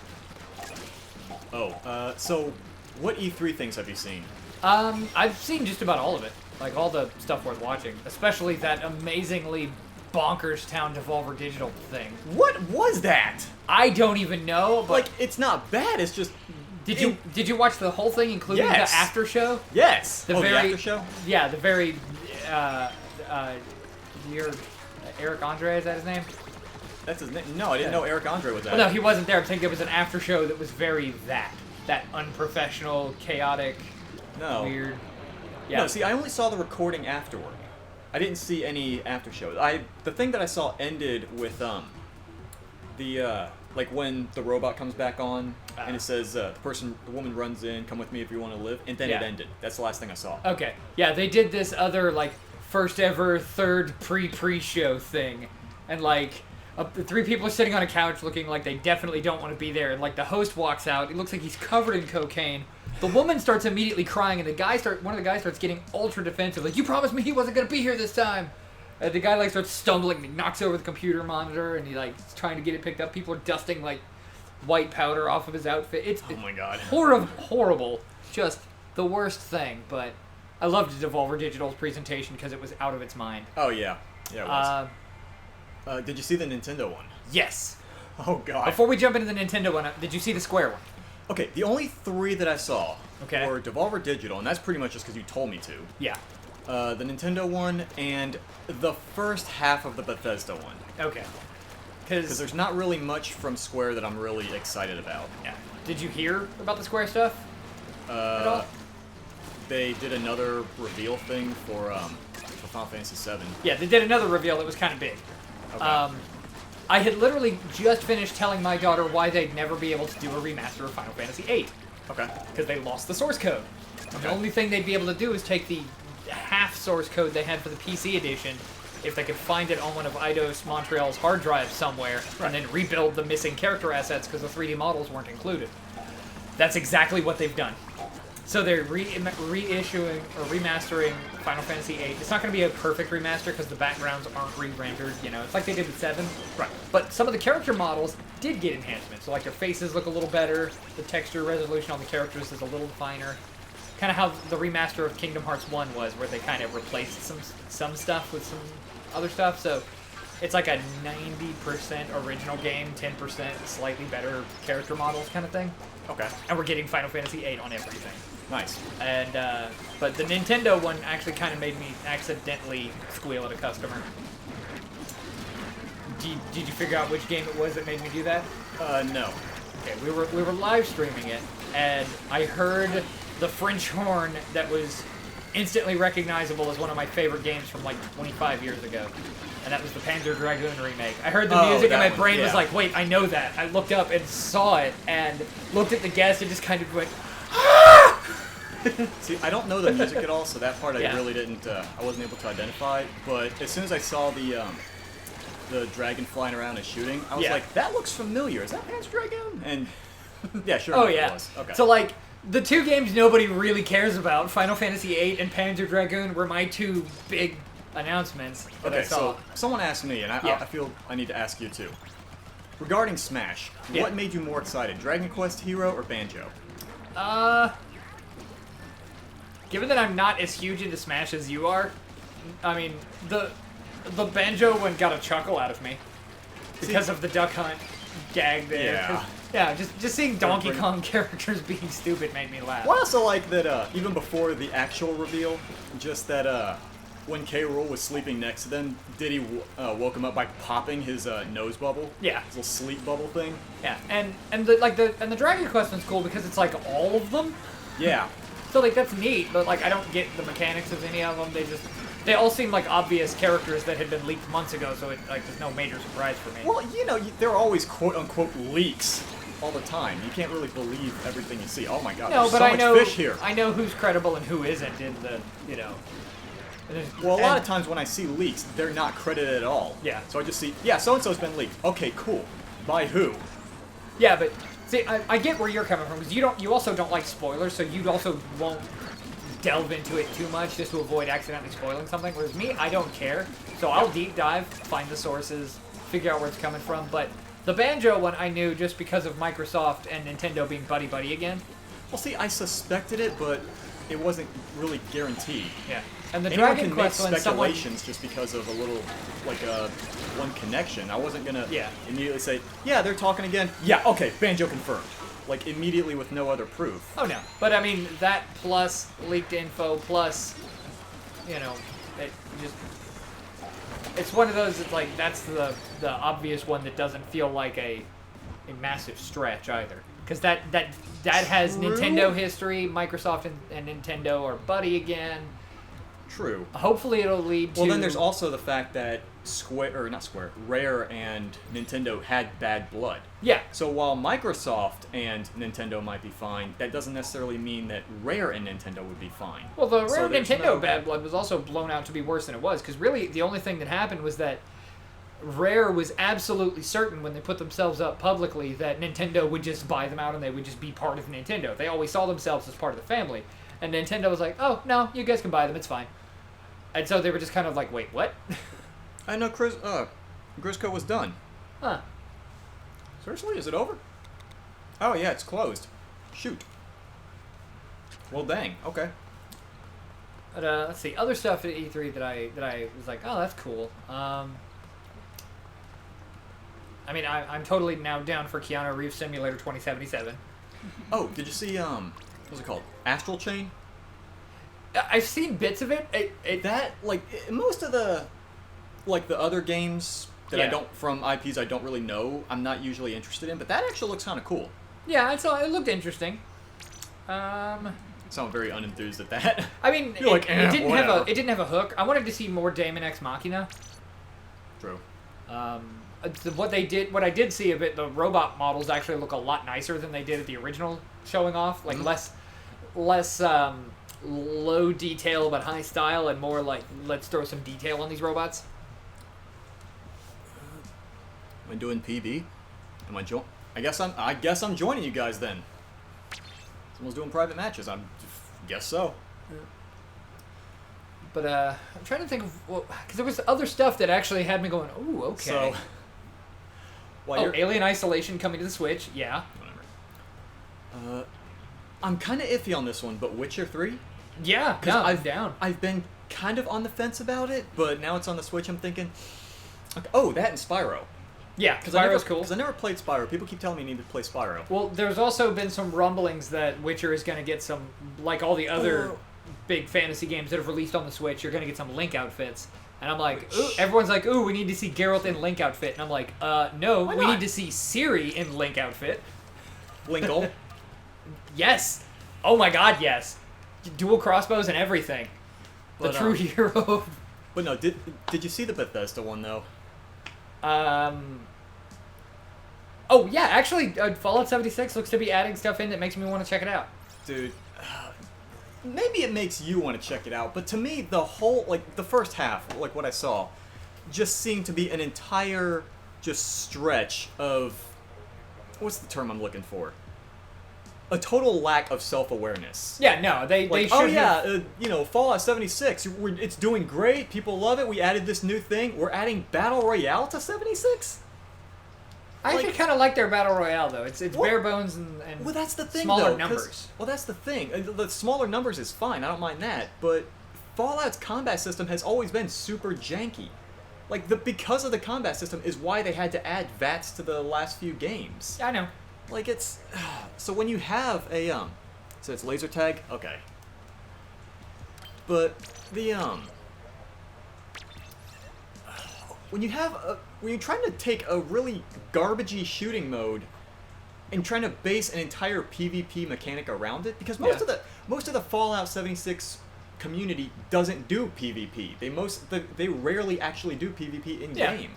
Oh, so what E3 things have you seen?
I've seen just about all of it. Like, all the stuff worth watching. Especially that amazingly bonkers town Devolver Digital thing.
What was that?
I don't even know, but...
Like, it's not bad, it's just...
Did you watch the whole thing, including
Yes.
the after show?
Yes!
The
the after show?
Yeah, the very... Eric Andre, is that his name?
That's his name? No, I didn't know Eric Andre was that.
Well, no, he wasn't there. I'm saying there was an after show that was very that unprofessional, chaotic, weird. Yeah.
No, see, I only saw the recording afterward. I didn't see any after show. The thing that I saw ended with like when the robot comes back on and it says the woman runs in, come with me if you want to live, and then it ended. That's the last thing I saw.
Okay. Yeah, they did this other like first ever third pre-show thing, and like. The three people are sitting on a couch looking like they definitely don't want to be there, and like the host walks out, it looks like he's covered in cocaine. The woman starts immediately crying, and one of the guys starts getting ultra defensive, like, you promised me he wasn't going to be here this time! And the guy like starts stumbling, and he knocks over the computer monitor, and he like is trying to get it picked up. People are dusting like white powder off of his outfit. It's
oh my god.
horrible. Just the worst thing, but I loved Devolver Digital's presentation because it was out of its mind.
Oh yeah. Yeah, it was. Did you see the Nintendo one?
Yes.
Oh god.
Before we jump into the Nintendo one, did you see the Square one?
Okay, the only three that I saw
Okay.
were Devolver Digital, and that's pretty much just because you told me to.
Yeah.
The Nintendo one, and the first half of the Bethesda one.
Okay.
Because there's not really much from Square that I'm really excited about.
Yeah. Did you hear about the Square stuff? At all?
They did another reveal thing for Final Fantasy VII.
Yeah, they did another reveal that was kind of big.
Okay.
I had literally just finished telling my daughter why they'd never be able to do a remaster of Final Fantasy VIII.
Okay.
Because they lost the source code. Okay. The only thing they'd be able to do is take the half source code they had for the PC edition, if they could find it on one of Eidos Montreal's hard drives somewhere, and then rebuild the missing character assets because the 3D models weren't included. That's exactly what they've done. So they're reissuing or remastering Final Fantasy VIII. It's not going to be a perfect remaster because the backgrounds aren't re-rendered, you know. It's like they did with 7.
Right.
But some of the character models did get enhancements. So like their faces look a little better. The texture resolution on the characters is a little finer. Kind of how the remaster of Kingdom Hearts 1 was, where they kind of replaced some stuff with some other stuff. So it's like a 90% original game, 10% slightly better character models kind of thing.
Okay.
And we're getting Final Fantasy VIII on everything.
Nice.
And, but the Nintendo one actually kind of made me accidentally squeal at a customer. Did you figure out which game it was that made me do that?
No.
Okay, we were live streaming it, and I heard the French horn that was instantly recognizable as one of my favorite games from like 25 years ago. And that was the Panzer Dragoon remake. I heard the music and my brain was like, wait, I know that. I looked up and saw it and looked at the guest and just kind of went, ah!
See, I don't know the music at all, so that part I really didn't, I wasn't able to identify. But as soon as I saw the dragon flying around and shooting, I was like, that looks familiar. Is that Panzer Dragoon? And yeah, sure enough it was. Okay.
So like, the two games nobody really cares about, Final Fantasy VIII and Panzer Dragoon, were my two big announcements that I saw.
So someone asked me, and I feel I need to ask you too. Regarding Smash, what made you more excited, Dragon Quest Hero or Banjo?
Given that I'm not as huge into Smash as you are, I mean, the Banjo one got a chuckle out of me because of the Duck Hunt gag there. Yeah, just seeing Donkey Kong characters being stupid made me laugh.
Well, I also like that even before the actual reveal, just that when K. Rool was sleeping next to them, Diddy woke him up by popping his nose bubble.
Yeah.
His little sleep bubble thing.
Yeah, and the Dragon Quest one's cool because it's like all of them.
Yeah.
So like that's neat, but like I don't get the mechanics of any of them. They all seem like obvious characters that had been leaked months ago, so there's no major surprise for me.
Well, you know, there are always quote-unquote leaks all the time. You can't really believe everything you see. Oh my god,
no,
there's
but
so
I know,
much fish here.
I know who's credible and who isn't in the, you know.
Well, a lot of times when I see leaks, they're not credited at all.
Yeah.
So I just see, yeah, so-and-so's been leaked. Okay, cool. By who?
Yeah, but see, I get where you're coming from because you also don't like spoilers, so you also won't delve into it too much just to avoid accidentally spoiling something. Whereas me, I don't care, so I'll deep dive, find the sources, figure out where it's coming from. But the Banjo one I knew just because of Microsoft and Nintendo being buddy-buddy again.
Well, see, I suspected it, but it wasn't really guaranteed.
Yeah. And the
Anyone
Dragon
can make
Quest one, someone...
speculations just because of a little, like, one connection. I wasn't gonna
Yeah.
immediately say, yeah, they're talking again. Yeah, okay, Banjo confirmed. Like, immediately with no other proof.
Oh, no. But, I mean, that plus leaked info plus, you know, it just... It's one of those that's like, that's the obvious one that doesn't feel like a massive stretch either. Because that has
True.
Nintendo history, Microsoft and Nintendo are buddy again.
True.
Hopefully it'll lead to...
Well, then there's also the fact that Rare and Nintendo had bad blood.
Yeah.
So while Microsoft and Nintendo might be fine, that doesn't necessarily mean that Rare and Nintendo would be fine.
Well, the
So
Rare
there's
Nintendo
no-
bad blood was also blown out to be worse than it was, because really the only thing that happened was that Rare was absolutely certain when they put themselves up publicly that Nintendo would just buy them out and they would just be part of Nintendo. They always saw themselves as part of the family. And Nintendo was like, oh, no, you guys can buy them, it's fine. And so they were just kind of like, wait, what?
I know Grisco was done.
Huh.
Seriously? Is it over? Oh, yeah, it's closed. Shoot. Well, dang. Okay.
But let's see, other stuff at E3 that I was like, oh, that's cool. I mean, I'm totally now down for Keanu Reeves Simulator 2077.
Oh, did you see, what's it called? Astral Chain?
I've seen bits of it.
Most of the, like, the other games that
Yeah.
I don't, from IPs I don't really know, I'm not usually interested in, but that actually looks kind of cool.
Yeah, I saw it looked interesting.
Sound very unenthused at that.
I mean,
You're like,
it didn't have
whatever.
it didn't have a hook. I wanted to see more Daemon X Machina.
True.
What I did see of it, the robot models actually look a lot nicer than they did at the original showing off. Like less low detail but high style, and more like let's throw some detail on these robots.
Am I doing PB? Am I guess I'm joining you guys then. Someone's doing private matches. Guess so.
But I'm trying to think of because there was other stuff that actually had me going, ooh, okay.
So, while
Alien Isolation coming to the Switch, yeah.
whatever. I'm kind of iffy on this one, but Witcher 3?
Yeah, no, I'm down.
I've been kind of on the fence about it, but now it's on the Switch, I'm thinking, okay, oh, that and Spyro.
Yeah, Spyro's cool.
Because I never played Spyro. People keep telling me I need to play Spyro.
Well, there's also been some rumblings that Witcher is going to get some, like all the other big fantasy games that have released on the Switch, you're going to get some Link outfits. And I'm like, ooh, everyone's like, ooh, we need to see Geralt in Link outfit. And I'm like, no, we need to see Ciri in Link outfit.
Linkle?
Yes. Oh my god, yes. Dual crossbows and everything. The
But,
true hero.
But no, did you see the Bethesda one, though?
Oh, yeah, actually, Fallout 76 looks to be adding stuff in that makes me want to check it out.
Dude, maybe it makes you want to check it out, but to me, the whole, like, the first half, like what I saw, just seemed to be an entire, just stretch of, what's the term I'm looking for? A total lack of self-awareness.
Yeah, no, they
Like,
should
oh yeah, Fallout 76, it's doing great, people love it, we added this new thing, we're adding Battle Royale to 76?
I actually kind of like their Battle Royale, though. It's bare bones and
well, that's the thing,
smaller
though,
numbers.
Well, that's the thing. The smaller numbers is fine, I don't mind that, but Fallout's combat system has always been super janky. Like, because of the combat system is why they had to add VATS to the last few games.
I know.
Like, it's... So when you have a, So it's laser tag? Okay. But the, When you're trying to take a really garbagey shooting mode and trying to base an entire PvP mechanic around it, because most of the Fallout 76 community doesn't do PvP. They rarely actually do PvP in game.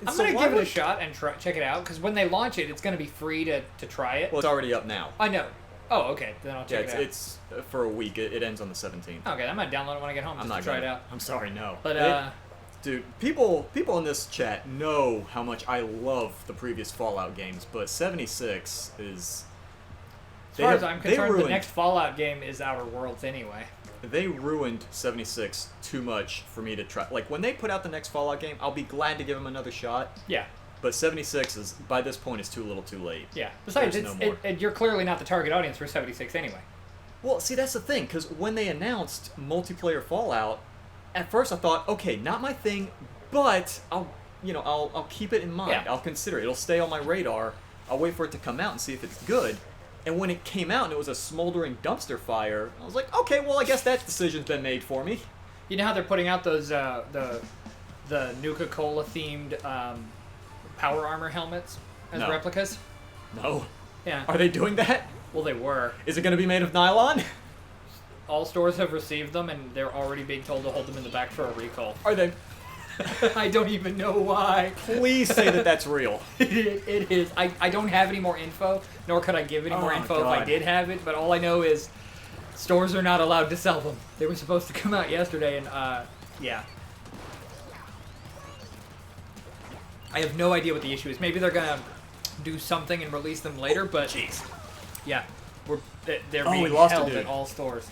I'm gonna give it a shot and check it out, because when they launch it, it's gonna be free to try it.
Well, it's already up now.
I know, Oh, okay. Then I'll
Yeah,
check it out.
it's for a week. It ends on the 17th.
Okay, I might download it when I get home
I'm
just
not
to try
gonna,
it out.
I'm sorry, no.
But
Dude, people in this chat know how much I love the previous Fallout games, but 76 is.
as far as I'm concerned, the
ruined,
next Fallout game is Outer Worlds anyway.
They ruined 76 too much for me to try. Like, when they put out the next Fallout game, I'll be glad to give them another shot.
Yeah.
But 76 is, by this point, is too little too late.
Yeah. Besides,
There's no more.
you're clearly not the target audience for 76 anyway.
Well, see, that's the thing, because when they announced multiplayer Fallout, at first I thought, okay, not my thing, but I'll keep it in mind.
Yeah.
I'll consider it. It'll stay on my radar. I'll wait for it to come out and see if it's good. And when it came out and it was a smoldering dumpster fire, I was like, okay, well, I guess that decision's been made for me.
You know how they're putting out those the Nuka-Cola themed power armor helmets as
No.
replicas?
No.
Yeah.
Are they doing that?
Well, they were.
Is it going to be made of nylon?
All stores have received them, and they're already being told to hold them in the back for a recall.
Are they?
I don't even know why.
Please say that that's real.
It is. I don't have any more info, nor could I give any more
Oh,
info if I
God.
did have it, but all I know is stores are not allowed to sell them. They were supposed to come out yesterday, and, yeah. I have no idea what the issue is. Maybe they're gonna do something and release them later, but...
Jeez.
Yeah. They're
Oh, we
being
lost a
held
dude.
at all stores.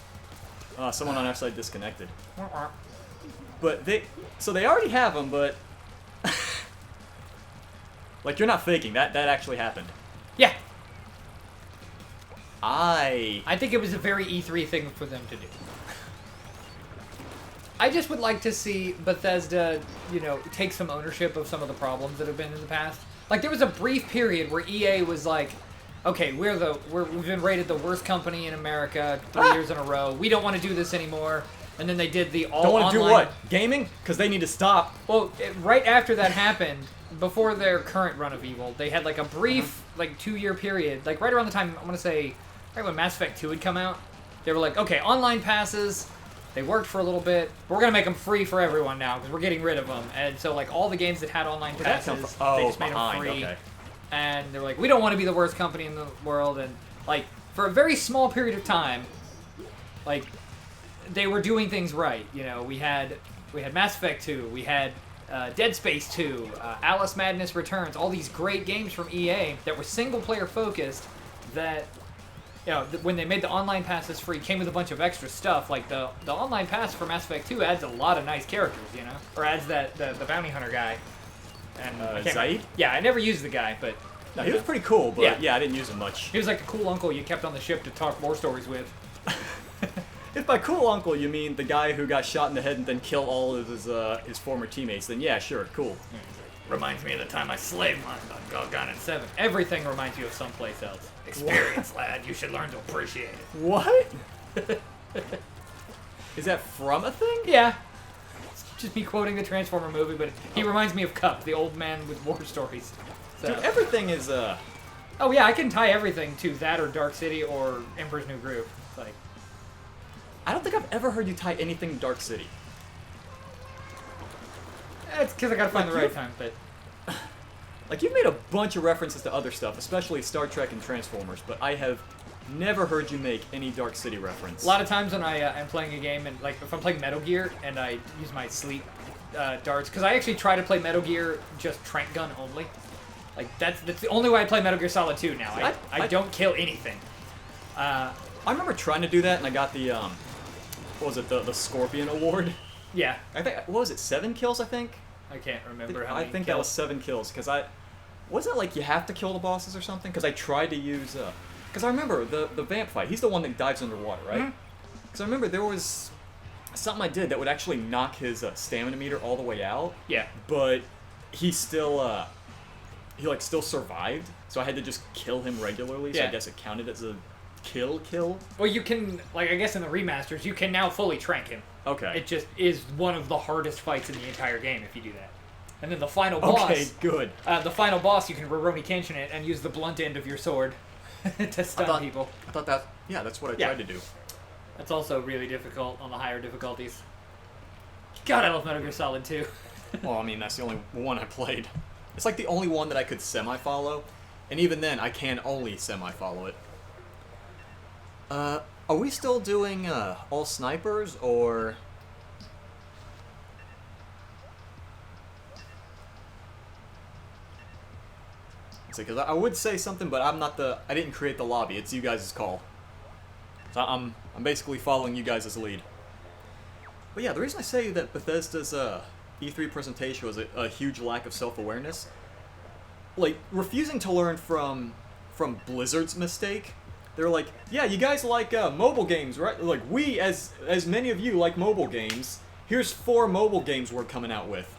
Someone on our side disconnected. But they already have them, but like, you're not faking that actually happened.
Yeah.
I
think it was a very E3 thing for them to do. I just would like to see Bethesda, take some ownership of some of the problems that have been in the past. Like, there was a brief period where EA was like, okay, we've been rated the worst company in America 3 years in a row. We don't want to do this anymore. And then they did the all
don't
online.
want to do what? Gaming? Because they need to stop.
Well, right after that happened, before their current run of Evil, they had like a brief, 2-year period, like right around the time, I want to say, right when Mass Effect 2 had come out. They were like, okay, online passes, they worked for a little bit, but we're going to make them free for everyone now, because we're getting rid of them. And so, like, all the games that had online passes, they just made them free.
Okay.
And they're like, we don't want to be the worst company in the world. And, like, for a very small period of time, like, they were doing things right. We had Mass Effect 2, we had Dead Space 2, Alice Madness Returns, all these great games from EA that were single-player focused that, when they made the online passes free, came with a bunch of extra stuff. Like, the online pass for Mass Effect 2 adds a lot of nice characters, Or adds the bounty hunter guy. And I can't remember-
Zaid?
Yeah, I never used the guy, but...
No, he was pretty cool, but
Yeah.
I didn't use him much.
He was like the cool uncle you kept on the ship to talk war stories with.
If by cool uncle you mean the guy who got shot in the head and then killed all of his former teammates, then yeah, sure, cool.
Reminds me of the time I slaved on Gorgon and 7. Everything reminds you of someplace else. Experience, lad. You should learn to appreciate it.
What? Is that from a thing?
Yeah. It's just me quoting the Transformer movie, but he reminds me of Cup, the old man with war stories. So.
Dude, everything is
Oh yeah, I can tie everything to that or Dark City or Emperor's New Groove. It's like...
I don't think I've ever heard you tie anything to Dark City.
It's because I gotta find the right time, but...
Like, you've made a bunch of references to other stuff, especially Star Trek and Transformers, but I have never heard you make any Dark City reference.
A lot of times when I am playing a game, and like if I'm playing Metal Gear and I use my sleep darts, because I actually try to play Metal Gear just trank gun only. Like that's the only way I play Metal Gear Solid 2 now. I don't kill anything.
I remember trying to do that, and I got the what was it, the Scorpion Award?
Yeah.
I think what was it, 7 kills? I think.
I can't remember how
I
many
think
kills.
that was 7 kills, because wasn't it like you have to kill the bosses or something? Because I tried to use because I remember the vamp fight. He's the one that dives underwater, right? Because I remember there was something I did that would actually knock his stamina meter all the way out.
Yeah.
But he still still survived, so I had to just kill him regularly. So
Yeah.
I guess it counted as a kill.
Well, you can, like, I guess in the remasters, you can now fully trank him.
Okay.
It just is one of the hardest fights in the entire game if you do that. And then the final boss...
Okay, good.
The final boss, you can Rurouni Kenshin it and use the blunt end of your sword to stun people.
I thought that's what I
Yeah.
tried to do.
That's also really difficult on the higher difficulties. God, I love Metal Gear Solid 2.
Well, I mean, that's the only one I played. It's like the only one that I could semi-follow, and even then, I can only semi-follow it. Are we still doing all snipers or? Because I would say something, but I didn't create the lobby. It's you guys' call. So I'm basically following you guys' lead. But yeah, the reason I say that Bethesda's E3 presentation was a huge lack of self-awareness, like refusing to learn from Blizzard's mistake. They're like, yeah, you guys like mobile games, right? Like we, as many of you, like mobile games. Here's 4 mobile games we're coming out with.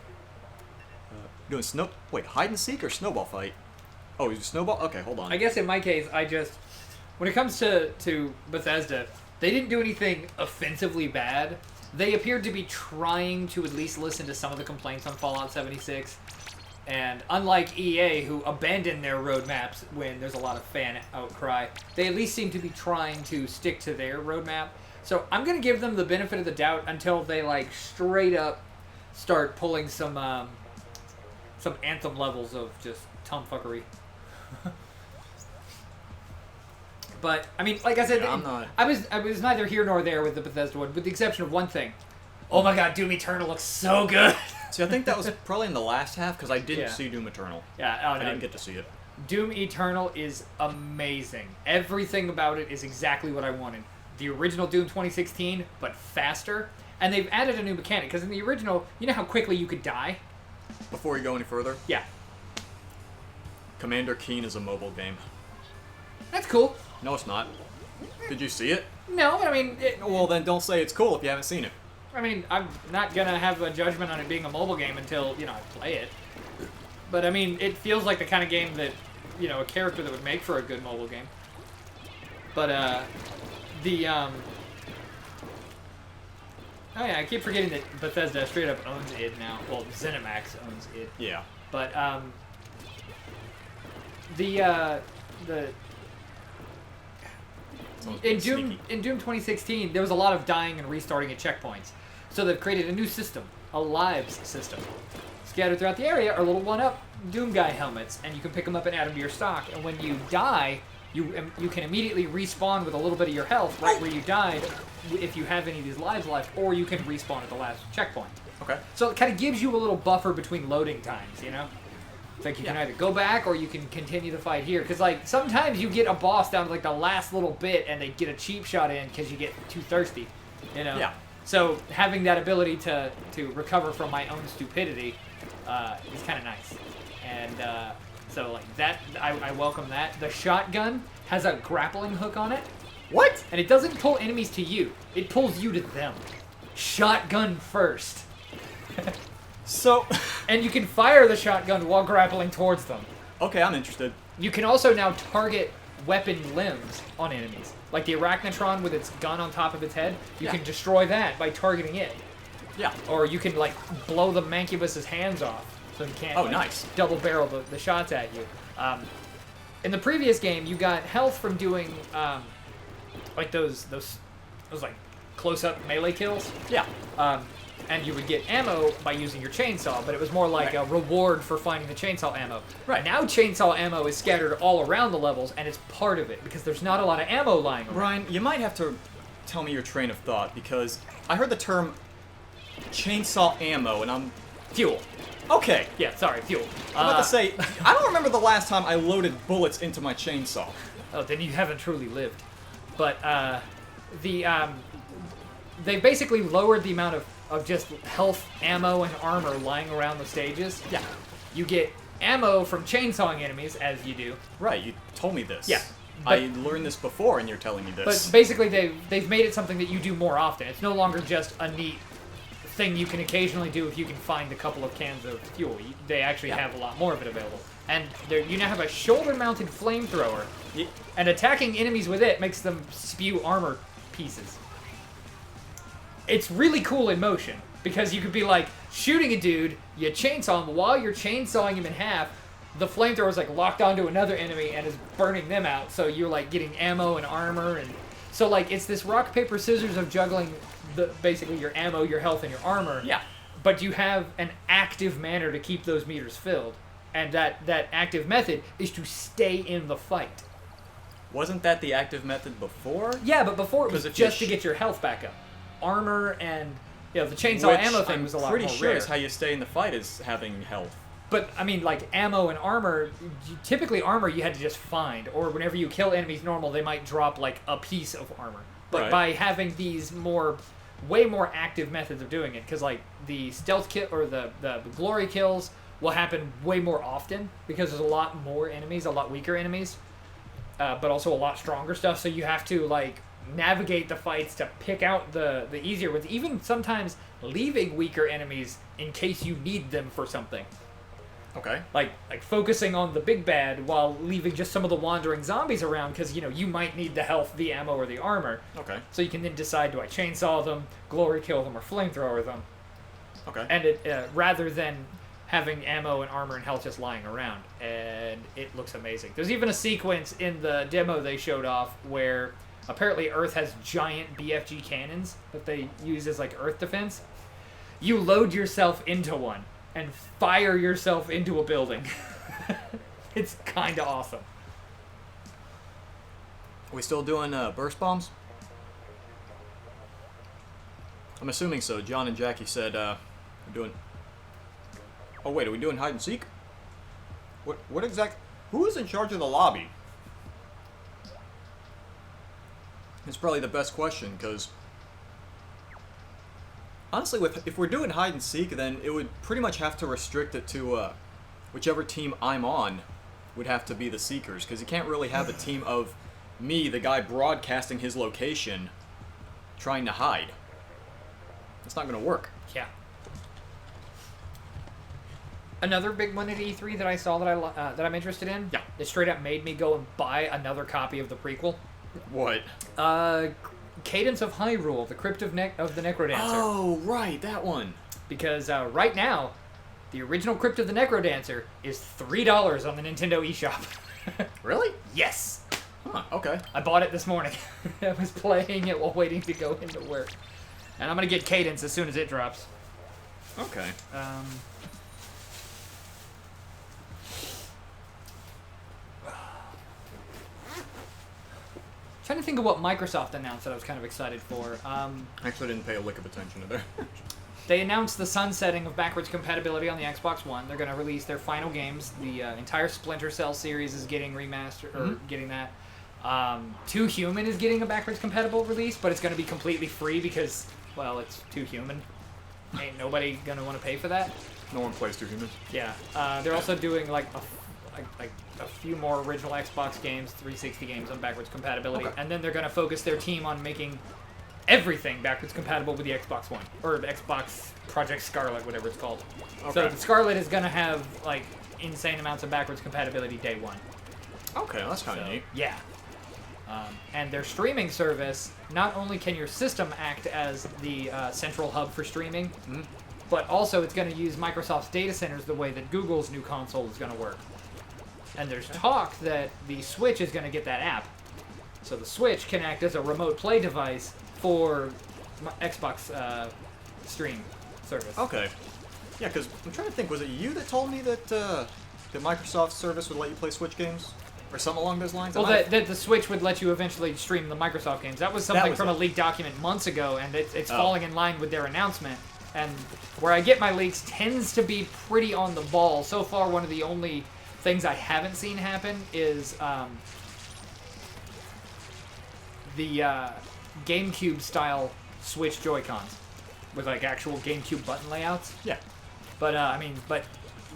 Doing hide and seek or snowball fight? Oh, is it snowball? Okay, hold on.
I guess in my case, when it comes to Bethesda, they didn't do anything offensively bad. They appeared to be trying to at least listen to some of the complaints on Fallout 76. And unlike EA, who abandoned their roadmaps when there's a lot of fan outcry, they at least seem to be trying to stick to their roadmap. So I'm going to give them the benefit of the doubt until they, like, straight up start pulling some Anthem levels of just tomfuckery. But I mean, like I said,
yeah,
I was neither here nor there with the Bethesda one, with the exception of one thing. Oh my God, Doom Eternal looks so good.
See, I think that was probably in the last half because I didn't see Doom Eternal.
Yeah,
I didn't get to see it.
Doom Eternal is amazing. Everything about it is exactly what I wanted. The original Doom 2016, but faster, and they've added a new mechanic. Because in the original, you know how quickly you could die.
Before we go any further,
yeah.
Commander Keen is a mobile game.
That's cool.
No, it's not. Did you see it?
No, I mean...
Well, then don't say it's cool if you haven't seen it.
I mean, I'm not going to have a judgment on it being a mobile game until, I play it. But, I mean, it feels like the kind of game that, a character that would make for a good mobile game. But, Oh, yeah, I keep forgetting that Bethesda straight up owns id now. Well, ZeniMax owns id.
Yeah.
But, In Doom 2016, there was a lot of dying and restarting at checkpoints. So they've created a new system, a lives system. Scattered throughout the area are little one-up Doom Guy helmets, and you can pick them up and add them to your stock. And when you die, you can immediately respawn with a little bit of your health right where you died, if you have any of these lives left, or you can respawn at the last checkpoint.
Okay.
So it kind of gives you a little buffer between loading times, It's like you can either go back or you can continue the fight here. Because, like, sometimes you get a boss down to, like, the last little bit and they get a cheap shot in because you get too thirsty,
Yeah.
So having that ability to recover from my own stupidity is kind of nice. And so, like, that, I welcome that. The shotgun has a grappling hook on it.
What?
And it doesn't pull enemies to you. It pulls you to them. Shotgun first.
So...
And you can fire the shotgun while grappling towards them.
Okay, I'm interested.
You can also now target weapon limbs on enemies. Like the Arachnotron with its gun on top of its head. You can destroy that by targeting it.
Yeah.
Or you can, like, blow the Mancubus's hands off. So you can't
nice.
double barrel the shots at you. In the previous game, you got health from doing, like, those like, close-up melee kills.
Yeah.
And you would get ammo by using your chainsaw, but it was more like a reward for finding the chainsaw ammo.
Right.
Now chainsaw ammo is scattered all around the levels, and it's part of it, because there's not a lot of ammo lying around.
Ryan, you might have to tell me your train of thought, because I heard the term chainsaw ammo, and I'm...
Fuel.
Okay.
Yeah, sorry, fuel.
I'm about to say, I don't remember the last time I loaded bullets into my chainsaw.
Oh, then you haven't truly lived. But, they basically lowered the amount of just health, ammo, and armor lying around the stages.
Yeah.
You get ammo from chainsawing enemies, as you do.
Right, you told me this.
Yeah.
I learned this before, and you're telling me this.
But basically, they've made it something that you do more often. It's no longer just a neat thing you can occasionally do if you can find a couple of cans of fuel. They actually have a lot more of it available. And you now have a shoulder-mounted flamethrower, and attacking enemies with it makes them spew armor pieces. It's really cool in motion, because you could be, like, shooting a dude, you chainsaw him, while you're chainsawing him in half, the flamethrower's, like, locked onto another enemy and is burning them out, so you're, like, getting ammo and armor, and so, like, it's this rock, paper, scissors of juggling basically your ammo, your health, and your armor.
Yeah.
But you have an active manner to keep those meters filled, and that active method is to stay in the fight.
Wasn't that the active method before?
Yeah, but before it was
'Cause if
just
you
to get your health back up. Armor and the chainsaw ammo thing was a lot more
pretty sure
rare.
is how you stay in the fight is having health.
But I mean, like ammo and armor. Typically, armor you had to just find, or whenever you kill enemies normal, they might drop like a piece of armor. But
Right.
by having these way more active methods of doing it, because like the stealth kill or the glory kills will happen way more often because there's a lot more enemies, a lot weaker enemies, but also a lot stronger stuff. So you have to like navigate the fights to pick out the easier ones. Even sometimes leaving weaker enemies in case you need them for something.
Okay.
Like focusing on the big bad while leaving just some of the wandering zombies around because you might need the health, the ammo, or the armor.
Okay.
So you can then decide, do I chainsaw them, glory kill them, or flamethrower them?
Okay.
And it rather than having ammo and armor and health just lying around, and it looks amazing. There's even a sequence in the demo they showed off where apparently Earth has giant BFG cannons that they use as like Earth defense. You load yourself into one and fire yourself into a building. It's kind of awesome.
Are we still doing burst bombs? I'm assuming so. John and Jackie said we're doing... Oh wait, are we doing hide and seek? What exact... Who is in charge of the lobby? It's probably the best question, because... Honestly, if we're doing hide and seek, then it would pretty much have to restrict it to whichever team I'm on would have to be the seekers, because you can't really have a team of me, the guy broadcasting his location, trying to hide. It's not going to work.
Yeah. Another big one at E3 that I saw that I'm interested in.
Yeah.
It straight up made me go and buy another copy of the prequel.
What?
Cadence of Hyrule, the Crypt of the Necrodancer.
Oh, right, that one.
Because right now, the original Crypt of the Necrodancer is $3 on the Nintendo eShop.
Really?
Yes.
Huh, okay.
I bought it this morning. I was playing it while waiting to go into work. And I'm going to get Cadence as soon as it drops.
Okay.
Trying to think of what Microsoft announced that I was kind of excited for.
Actually, didn't pay a lick of attention to that.
They announced the sunsetting of backwards compatibility on the Xbox One. They're going to release their final games. The entire Splinter Cell series is getting remastered, or getting that. Too Human is getting a backwards compatible release, but it's going to be completely free because, well, it's Too Human. Ain't nobody going to want to pay for that.
No one plays Two Humans.
Yeah. They're also doing like a few more original Xbox games, 360 games on backwards compatibility,
Okay.
and then they're going to focus their team on making everything backwards compatible with the Xbox One, or Xbox Project Scarlet, whatever it's called.
Okay.
So the Scarlet is going to have like insane amounts of backwards compatibility day one.
Okay, well, that's kind of neat.
Yeah. And their streaming service, not only can your system act as the central hub for streaming, but also it's going to use Microsoft's data centers the way that Google's new console is going to work. And there's talk that the Switch is going to get that app. So the Switch can act as a remote play device for Xbox stream service.
Okay. Yeah, because I'm trying to think, was it you that told me that the Microsoft service would let you play Switch games? Or something along those lines?
Well, that the Switch would let you eventually stream the Microsoft games. That was something from a leaked document months ago, and it's falling in line with their announcement. And where I get my leaks tends to be pretty on the ball. So far, one of the only things I haven't seen happen is the GameCube-style Switch Joy-Cons with like actual GameCube button layouts.
Yeah.
But but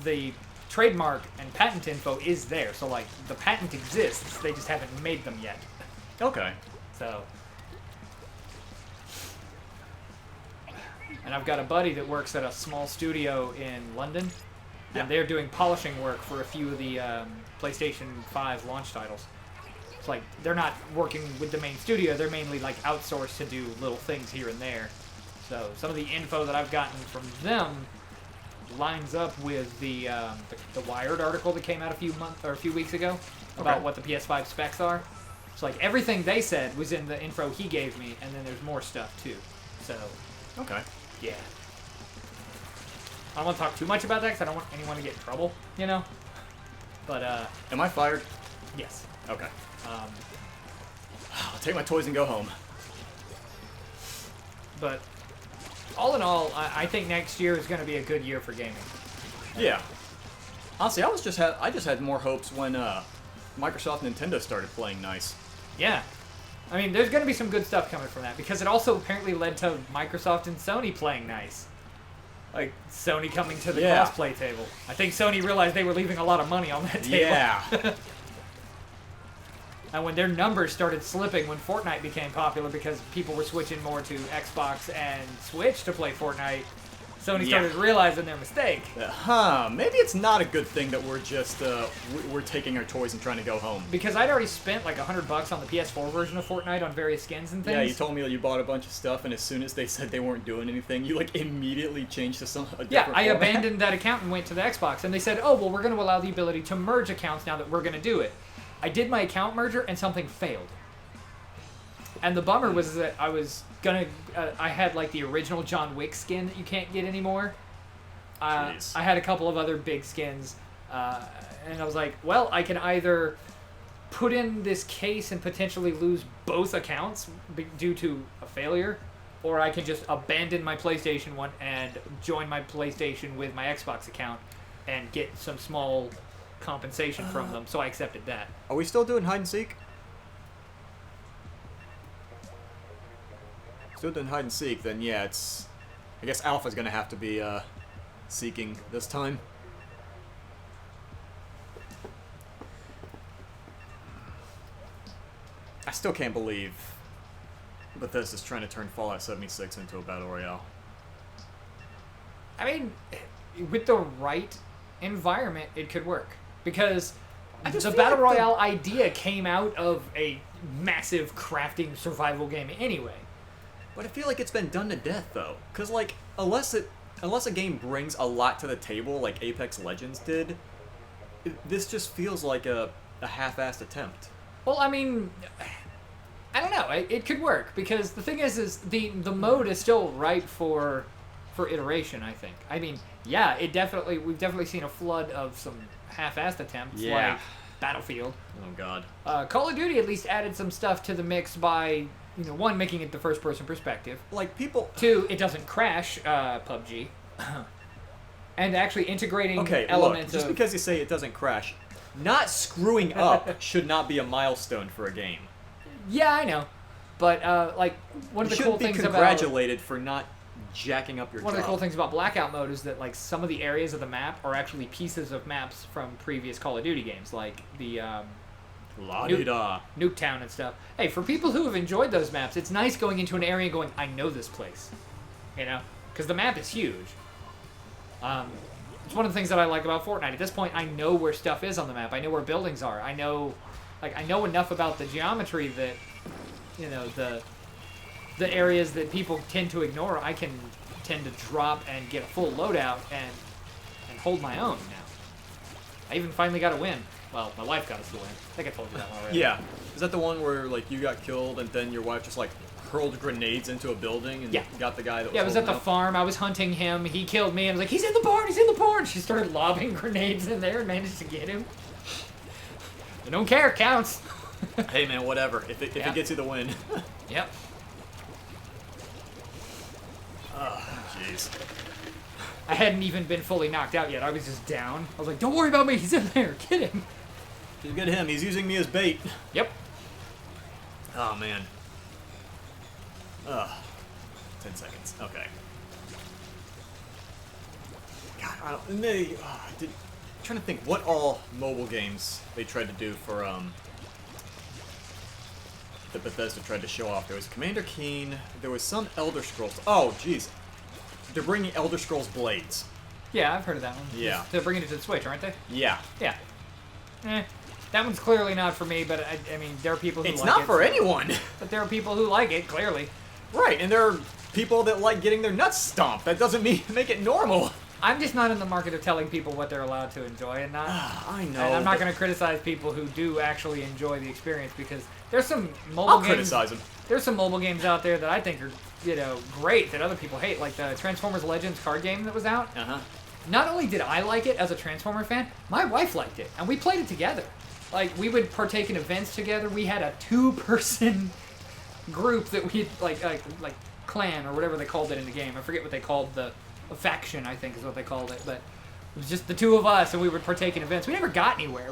the trademark and patent info is there, so like the patent exists, they just haven't made them yet.
Okay.
So, and I've got a buddy that works at a small studio in London, and they're doing polishing work for a few of the PlayStation 5 launch titles. It's like they're not working with the main studio, they're mainly like outsourced to do little things here and there. So some of the info that I've gotten from them lines up with the Wired article that came out a few weeks ago about what the PS5 specs are. So like everything they said was in the info he gave me, and then there's more stuff too. So
Okay.
yeah, I don't want to talk too much about that because I don't want anyone to get in trouble, you know. But
Am I fired?
Yes.
Okay. I'll take my toys and go home.
But all in all, I think next year is going to be a good year for gaming.
Yeah. Honestly, I just had more hopes when Microsoft and Nintendo started playing nice.
Yeah. I mean, there's going to be some good stuff coming from that, because it also apparently led to Microsoft and Sony playing nice. Like, Sony coming to the crossplay table. I think Sony realized they were leaving a lot of money on that table.
Yeah.
And when their numbers started slipping when Fortnite became popular because people were switching more to Xbox and Switch to play Fortnite, Sony started realizing their mistake.
Maybe it's not a good thing that we're just, we're taking our toys and trying to go home.
Because I'd already spent like $100 on the PS4 version of Fortnite on various skins and things.
Yeah, you told me that you bought a bunch of stuff, and as soon as they said they weren't doing anything, you like immediately changed to a different
I
format.
abandoned that account and went to the Xbox, and they said, oh, well, we're going to allow the ability to merge accounts now that we're going to do it. I did my account merger, and something failed. And the bummer was that I was gonna, I had like the original John Wick skin that you can't get anymore. I had a couple of other big skins, and I was like, well, I can either put in this case and potentially lose both accounts due to a failure, or I can just abandon my PlayStation one and join my PlayStation with my Xbox account and get some small compensation from them. So I accepted that.
Are we still doing hide and seek? Still doing hide and seek, then yeah, it's... I guess Alpha's gonna have to be, seeking this time. I still can't believe Bethesda's trying to turn Fallout 76 into a Battle Royale.
I mean, with the right environment, it could work. Because the Battle Royale idea came out of a massive crafting survival game anyway.
But I feel like it's been done to death, though. Because, like, unless a game brings a lot to the table, like Apex Legends did, this just feels like a half-assed attempt.
Well, I mean, I don't know. It could work, because the thing is the mode is still ripe for iteration, I think. I mean, yeah, we've definitely seen a flood of some half-assed attempts, like Battlefield.
Oh, God.
Call of Duty at least added some stuff to the mix by... one, making it the first-person perspective.
Like, people...
Two, it doesn't crash, PUBG. And actually integrating elements
just because you say it doesn't crash, not screwing up should not be a milestone for a game.
Yeah, I know. But, like, one of the cool things about...
You shouldn't be congratulated for not jacking up your
One of the cool things about Blackout mode is that, like, some of the areas of the map are actually pieces of maps from previous Call of Duty games, like the, Nuketown and stuff. Hey, for people who have enjoyed those maps, it's nice going into an area and going, I know this place. You know? Because the map is huge. It's one of the things that I like about Fortnite. At this point, I know where stuff is on the map. I know where buildings are. I know enough about the geometry that, the areas that people tend to ignore, I can tend to drop and get a full loadout and hold my own now. I even finally got a win. Well, my wife got us the win. I think I told you that one already.
Yeah. Is that the one where, like, you got killed and then your wife just, like, hurled grenades into a building and got the guy that was
it was at the farm. I was hunting him. He killed me. I was like, he's in the barn! He's in the barn! She started lobbing grenades in there and managed to get him. I don't care. It counts.
Hey, man, whatever. If it gets you the win.
Yep.
Oh, jeez.
I hadn't even been fully knocked out yet. I was just down. I was like, don't worry about me. He's in there. Get him.
Get him. He's using me as bait.
Yep.
Oh, man. 10 seconds. Okay. God, I'm trying to think what all mobile games they tried to do for, that Bethesda tried to show off. There was Commander Keen. There was some Elder Scrolls. Oh, jeez. They're bringing Elder Scrolls Blades.
Yeah, I've heard of that one.
Yeah.
They're bringing it to the Switch, aren't they?
Yeah.
Yeah. That one's clearly not for me, but I mean, there are people who like it.
It's not for anyone.
But there are people who like it, clearly.
Right, and there are people that like getting their nuts stomped. That doesn't make it normal.
I'm just not in the market of telling people what they're allowed to enjoy and not.
I know.
And I'm not going to criticize people who do actually enjoy the experience, because there's some mobile
I'll
games.
criticize them.
There's some mobile games out there that I think are, great that other people hate, like the Transformers Legends card game that was out.
Uh-huh.
Not only did I like it as a Transformer fan, my wife liked it, and we played it together. like, we would partake in events together. We had a 2-person group that we like clan or whatever they called it in the game. I forget what they called a faction, I think is what they called it, but it was just the 2 of us, and we would partake in events. We never got anywhere.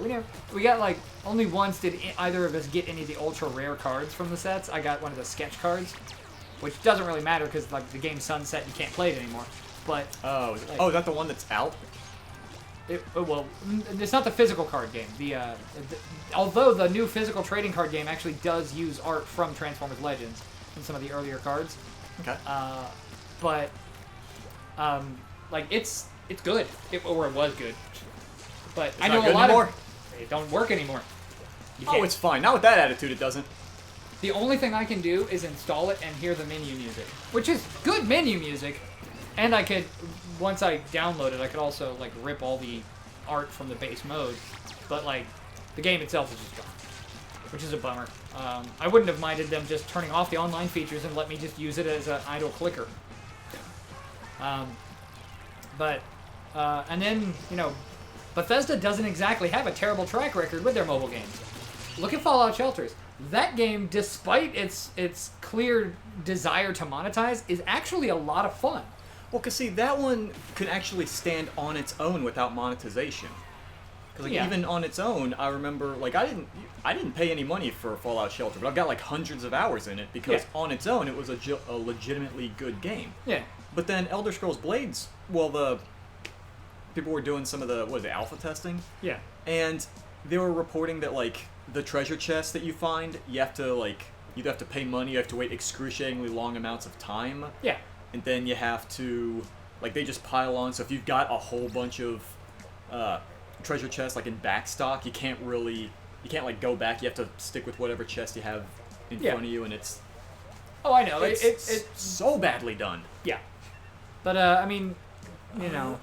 We got like only once did either of us get any of the ultra rare cards from the sets. I got one of the sketch cards, which doesn't really matter because like the game's sunset, you can't play it anymore. But
is that the one that's out?
Well, it's not the physical card game. Although the new physical trading card game actually does use art from Transformers Legends in some of the earlier cards.
Okay.
But like it's good, or it was good. But
It's
I know
not good
a lot
anymore?
of it don't work anymore. You
Oh,
can't.
it's fine. Not with that attitude, it doesn't.
The only thing I can do is install it and hear the menu music, which is good menu music. And I could, once I download it, I could also like rip all the art from the base mode. But like, the game itself is just gone, which is a bummer. I wouldn't have minded them just turning off the online features and let me just use it as an idle clicker. And then, you know, Bethesda doesn't exactly have a terrible track record with their mobile games. Look at Fallout Shelters. That game, despite its clear desire to monetize, is actually a lot of fun.
Well, cause see, that one could actually stand on its own without monetization. Cause like even on its own, I remember like I didn't pay any money for Fallout Shelter, but I've got like hundreds of hours in it because on its own it was a legitimately good game.
Yeah.
But then Elder Scrolls Blades, well, the people were doing some of the alpha testing.
Yeah.
And they were reporting that like the treasure chests that you find, you have to pay money, you have to wait excruciatingly long amounts of time.
Yeah.
And then you have to, like, they just pile on. So if you've got a whole bunch of treasure chests, like, in back stock, you can't, like, go back. You have to stick with whatever chest you have in front of you, and it's...
Oh, I know.
It's so badly done.
Yeah. But, I mean, you know...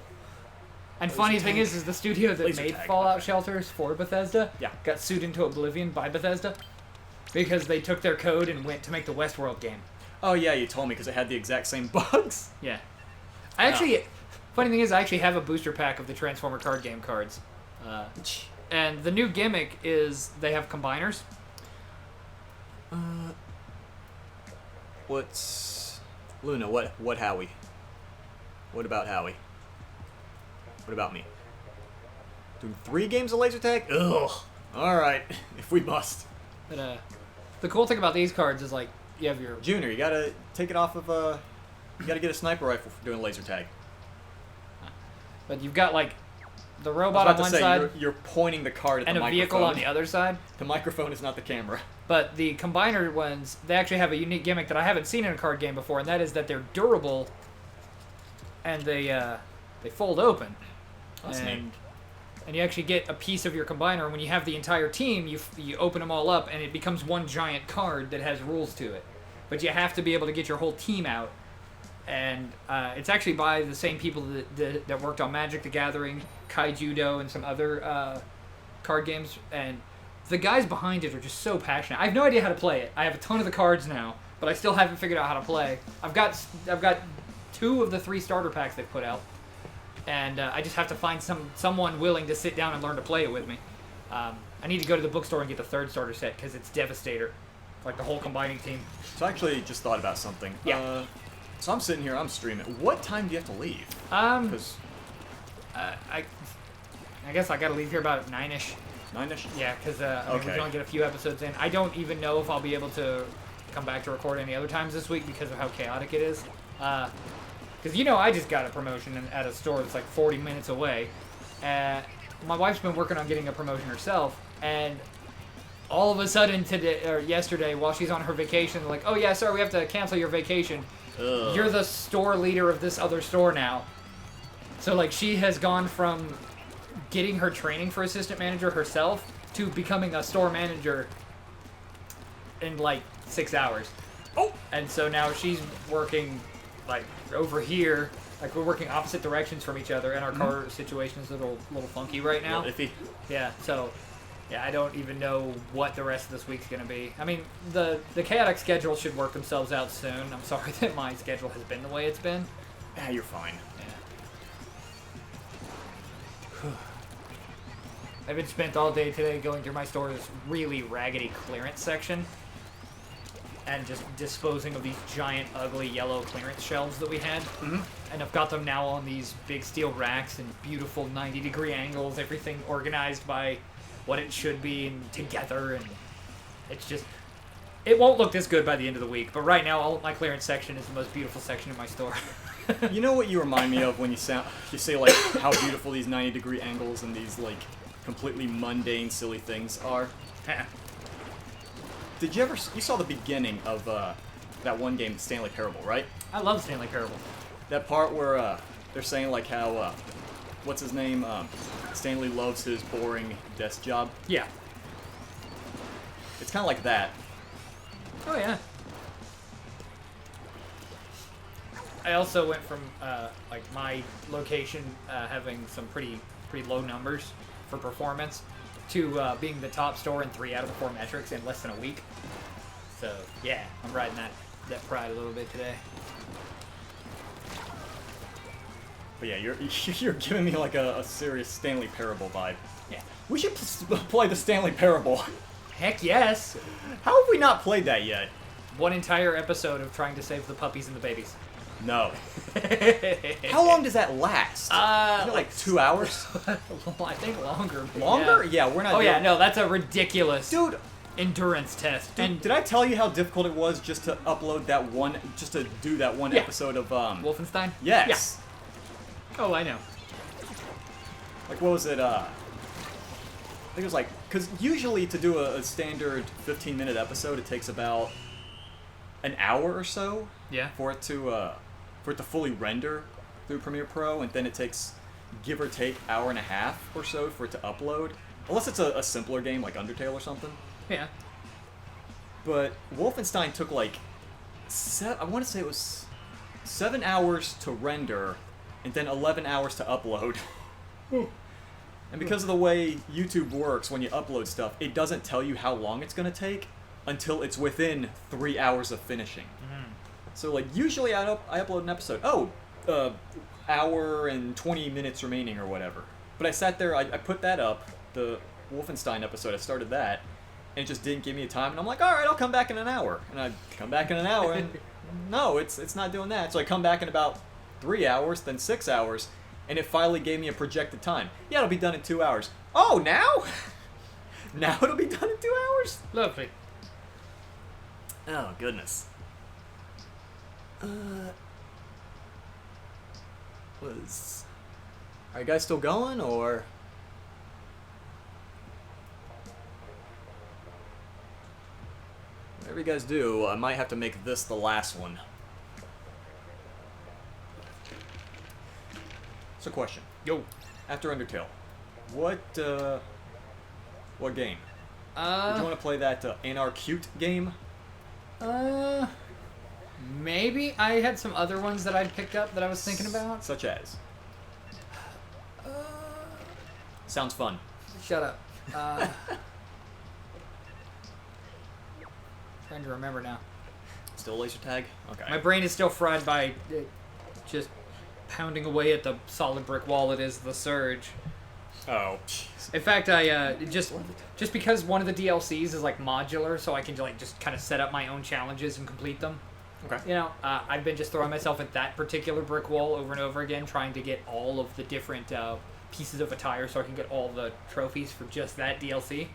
And funny thing is the studio that made Fallout Shelters for Bethesda got sued into oblivion by Bethesda because they took their code and went to make the Westworld game.
Oh, yeah, you told me, because it had the exact same bugs.
Yeah. Funny thing is, I actually have a booster pack of the Transformer card game cards. And the new gimmick is they have combiners.
What's... Luna, what Howie? What about Howie? What about me? Doing 3 games of laser tag? Ugh. Alright, if we must.
But, the cool thing about these cards is, like, you have your...
Junior, you gotta take it off of, you gotta get a sniper rifle for doing laser tag.
But you've got, like, the robot on one side...
You're pointing the card at the microphone.
And a vehicle on the other side.
The microphone is not the camera.
But the combiner ones, they actually have a unique gimmick that I haven't seen in a card game before, and that is that they're durable, and they fold open.
That's neat.
And you actually get a piece of your combiner, and when you have the entire team, you open them all up, and it becomes one giant card that has rules to it. But you have to be able to get your whole team out. And it's actually by the same people that worked on Magic the Gathering, Kaijudo, and some other card games. And the guys behind it are just so passionate. I have no idea how to play it. I have a ton of the cards now, but I still haven't figured out how to play. I've got 2 of the 3 starter packs they've put out. And I just have to find someone willing to sit down and learn to play it with me. I need to go to the bookstore and get the 3rd starter set because it's Devastator, like the whole combining team.
So I actually just thought about something.
Yeah.
So I'm sitting here, I'm streaming. What time do you have to leave? Because
I guess I gotta leave here about 9ish.
9ish?
Yeah, because we can only get a few episodes in. I don't even know if I'll be able to come back to record any other times this week because of how chaotic it is. Because, you know, I just got a promotion at a store that's like 40 minutes away. My wife's been working on getting a promotion herself, and all of a sudden yesterday, while she's on her vacation, they're like, oh yeah, sorry, we have to cancel your vacation. Ugh. You're the store leader of this other store now. So, like, she has gone from getting her training for assistant manager herself to becoming a store manager in, like, 6 hours. Oh! And so now she's working, like, over here. Like, we're working opposite directions from each other, and our car situation is a little funky right now.
Iffy.
Yeah, so... Yeah, I don't even know what the rest of this week's going to be. I mean, the chaotic schedule should work themselves out soon. I'm sorry that my schedule has been the way it's been.
Yeah, you're fine.
Yeah. I've been spent all day today going through my store's really raggedy clearance section and just disposing of these giant, ugly yellow clearance shelves that we had.
Mm-hmm.
And I've got them now on these big steel racks and beautiful 90-degree angles, everything organized by what it should be and together, and it's just... It won't look this good by the end of the week, but right now all of my clearance section is the most beautiful section in my store.
You know what you remind me of when you say like how beautiful these 90-degree angles and these like completely mundane, silly things are? Did you saw the beginning of that one game, Stanley Parable, right?
I love Stanley Parable.
That part where they're saying like how, what's his name? Stanley loves his boring desk job.
Yeah.
It's kind of like that.
Oh, yeah. I also went from, like, my location having some pretty low numbers for performance to being the top store in 3 out of the 4 metrics in less than a week. So, yeah, I'm riding that pride a little bit today.
But yeah, you're giving me like a serious Stanley Parable vibe.
Yeah.
We should play the Stanley Parable.
Heck yes!
How have we not played that yet?
One entire episode of trying to save the puppies and the babies.
No. How long does that last? Is it like 2 hours?
I think longer.
Longer? Yeah, we're not.
Oh yeah, no, that's a ridiculous
dude
endurance test.
Dude, and did I tell you how difficult it was just to upload that one, just to do that one episode of
Wolfenstein?
Yes.
Yeah. Oh, I know.
Like, what was it? I think it was like, because usually to do a standard 15-minute episode, it takes about an hour or so.
Yeah.
For it to fully render through Premiere Pro, and then it takes, give or take, hour and a half or so for it to upload. Unless it's a simpler game like Undertale or something.
Yeah.
But Wolfenstein took like, I want to say it was 7 hours to render, and then 11 hours to upload. And because of the way YouTube works, when you upload stuff, it doesn't tell you how long it's going to take until it's within 3 hours of finishing. So, like, usually I upload an episode, hour and 20 minutes remaining or whatever. But I sat there, I put that up, the Wolfenstein episode, I started that, and it just didn't give me a time, and I'm like, alright, I'll come back in an hour. And I come back in an hour, and no, it's not doing that. So I come back in about 3 hours, then 6 hours, and it finally gave me a projected time. Yeah, it'll be done in 2 hours. Oh, now? Now it'll be done in 2 hours?
Lovely.
Oh, goodness. Are you guys still going, or? Whatever you guys do, I might have to make this the last one. So, question.
Yo.
After Undertale, what game? Did you want to play that Anarcute game?
Maybe. I had some other ones that I'd picked up that I was thinking about.
Such as? Sounds fun.
Shut up. Trying to remember now.
Still laser tag? Okay.
My brain is still fried by just pounding away at the solid brick wall that is the Surge.
Oh, jeez.
In fact, I just because one of the DLCs is like modular, so I can like just kind of set up my own challenges and complete them.
Okay.
You know, I've been just throwing myself at that particular brick wall over and over again, trying to get all of the different pieces of attire so I can get all the trophies for just that DLC.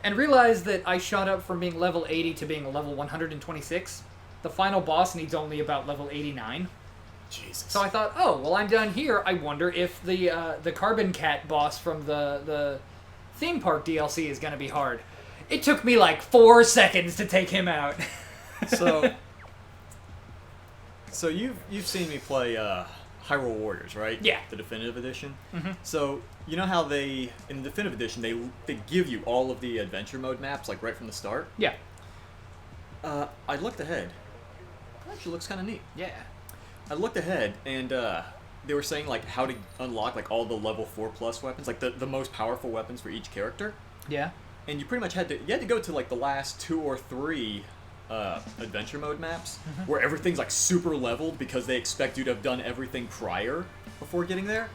And realized that I shot up from being level 80 to being level 126. The final boss needs only about level 89.
Jesus.
So I thought, oh, well, I'm done here. I wonder if the Carbon Cat boss from the theme park DLC is going to be hard. It took me like 4 seconds to take him out.
So you've seen me play Hyrule Warriors, right?
Yeah.
The Definitive Edition.
Mm-hmm.
So you know how in the Definitive Edition they give you all of the adventure mode maps like right from the start.
Yeah.
I looked ahead. It actually looks kind of neat.
Yeah.
I looked ahead and they were saying like how to unlock like all the level 4+ weapons, like the most powerful weapons for each character.
Yeah.
And you pretty much had to go to like the last 2 or 3 adventure mode maps where everything's like super leveled because they expect you to have done everything prior before getting there.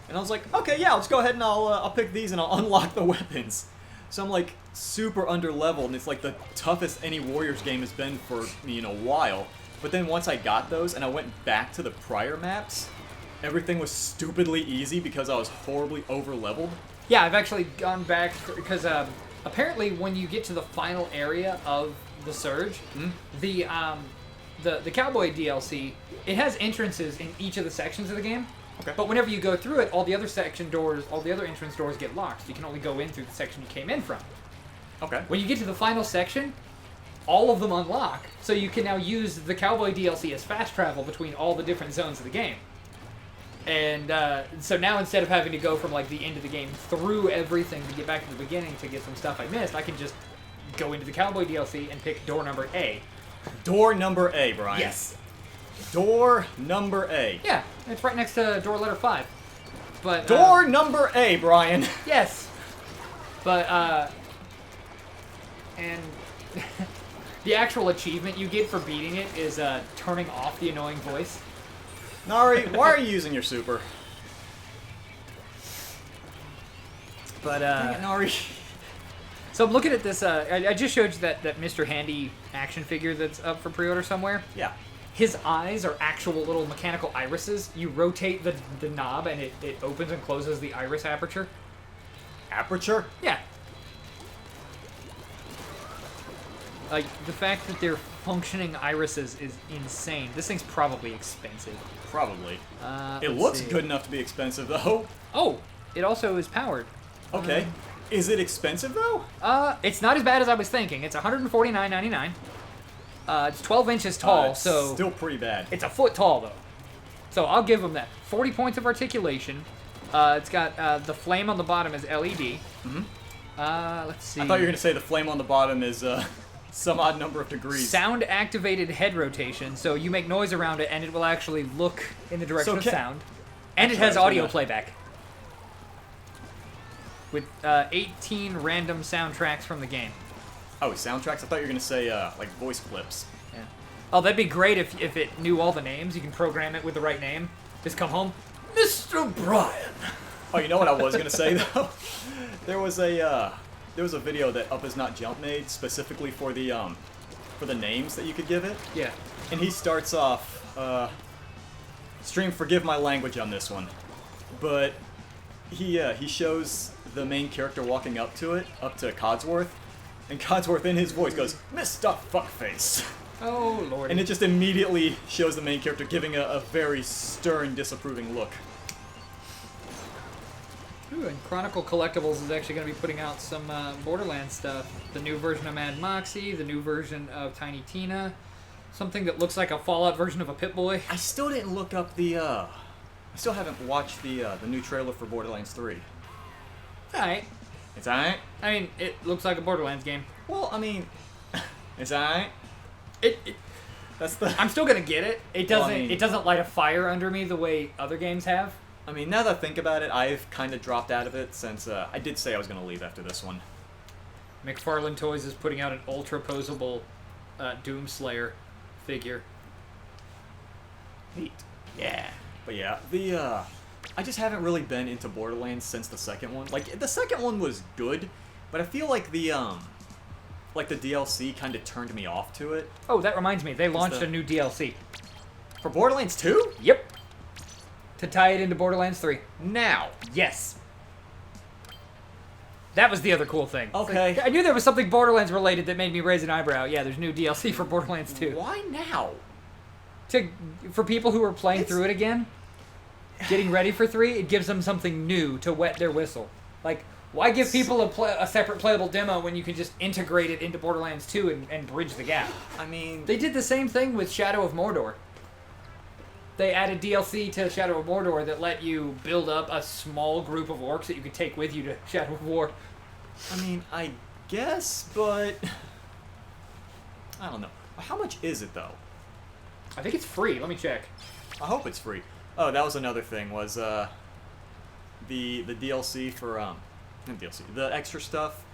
And I was like, okay, yeah, let's go ahead and I'll pick these and I'll unlock the weapons. So I'm like super under leveled, and it's like the toughest any Warriors game has been for me in a while. But then once I got those and I went back to the prior maps, everything was stupidly easy because I was horribly over leveled.
Yeah, I've actually gone back because apparently when you get to the final area of the Surge, the Cowboy DLC, it has entrances in each of the sections of the game.
Okay.
But whenever you go through it, all the other entrance doors get locked. So you can only go in through the section you came in from.
Okay.
When you get to the final section, all of them unlock. So you can now use the Cowboy DLC as fast travel between all the different zones of the game. And so now instead of having to go from like the end of the game through everything to get back to the beginning to get some stuff I missed, I can just go into the Cowboy DLC and pick door number A.
Door number A, Brian.
Yes.
Door number A.
Yeah, it's right next to door letter 5. But
Door number A, Brian.
Yes. But and the actual achievement you get for beating it is turning off the annoying voice.
Nari, why are you using your super?
But
Dang it, Nari.
so I'm looking at this. I just showed you that Mr. Handy action figure that's up for pre-order somewhere.
Yeah.
His eyes are actual little mechanical irises. You rotate the knob and it opens and closes the iris aperture.
Aperture?
Yeah. The fact that they're functioning irises is insane. This thing's probably expensive.
Probably. It
Let's
looks
see.
good enough to be expensive, though.
Oh, it also is powered.
Okay. Is it expensive, though?
It's not as bad as I was thinking. It's $149.99. It's 12 inches tall,
It's
so
still pretty bad.
it's a foot tall though. So I'll give them that. 40 points of articulation. It's got the flame on the bottom is LED. Let's see.
I thought you were gonna say the flame on the bottom is some odd number of degrees.
Sound activated head rotation, so you make noise around it and it will actually look in the direction of sound. And it has audio playback. With 18 random soundtracks from the game.
Oh, soundtracks? I thought you were gonna say like voice clips.
Yeah. Oh, that'd be great if it knew all the names. You can program it with the right name. Just come home, Mr. Brian.
Oh, you know what I was gonna say though? There was a video that Up Is Not Jump made specifically for the names that you could give it.
Yeah.
And he starts off, stream, forgive my language on this one, but he shows the main character walking up to Codsworth, and Codsworth in his voice goes, Mr. Fuckface.
Oh, Lord.
And it just immediately shows the main character giving a very stern, disapproving look.
Ooh, and Chronicle Collectibles is actually going to be putting out some Borderlands stuff. The new version of Mad Moxie, the new version of Tiny Tina, something that looks like a Fallout version of a Pip-Boy.
I still didn't look up I still haven't watched the new trailer for Borderlands 3.
Alright.
It's alright?
I mean, it looks like a Borderlands game.
Well, I mean, it's alright. That's the...
I'm still going to get it. It doesn't,
Well, I mean-
it doesn't light a fire under me the way other games have.
I mean, now that I think about it, I've kind of dropped out of it since I did say I was going to leave after this one.
McFarlane Toys is putting out an ultra-posable Doomslayer figure.
Neat.
Yeah.
But yeah, I just haven't really been into Borderlands since the second one. Like, the second one was good, but I feel like the DLC kind of turned me off to it.
Oh, that reminds me. They launched a new DLC.
For Borderlands 2?
Yep. To tie it into Borderlands 3.
Now.
Yes. That was the other cool thing.
Okay.
Like, I knew there was something Borderlands related that made me raise an eyebrow. Yeah, there's new DLC for Borderlands 2.
Why now?
For people who are playing through it again, getting ready for 3, it gives them something new to wet their whistle. Like, why give people a separate playable demo when you can just integrate it into Borderlands 2 and bridge the gap?
I mean...
They did the same thing with Shadow of Mordor. They added DLC to Shadow of Mordor that let you build up a small group of orcs that you could take with you to Shadow of War.
I mean, I guess, but... I don't know. How much is it, though?
I think it's free. Let me check.
I hope it's free. Oh, that was another thing, was, the DLC for, not DLC, the extra stuff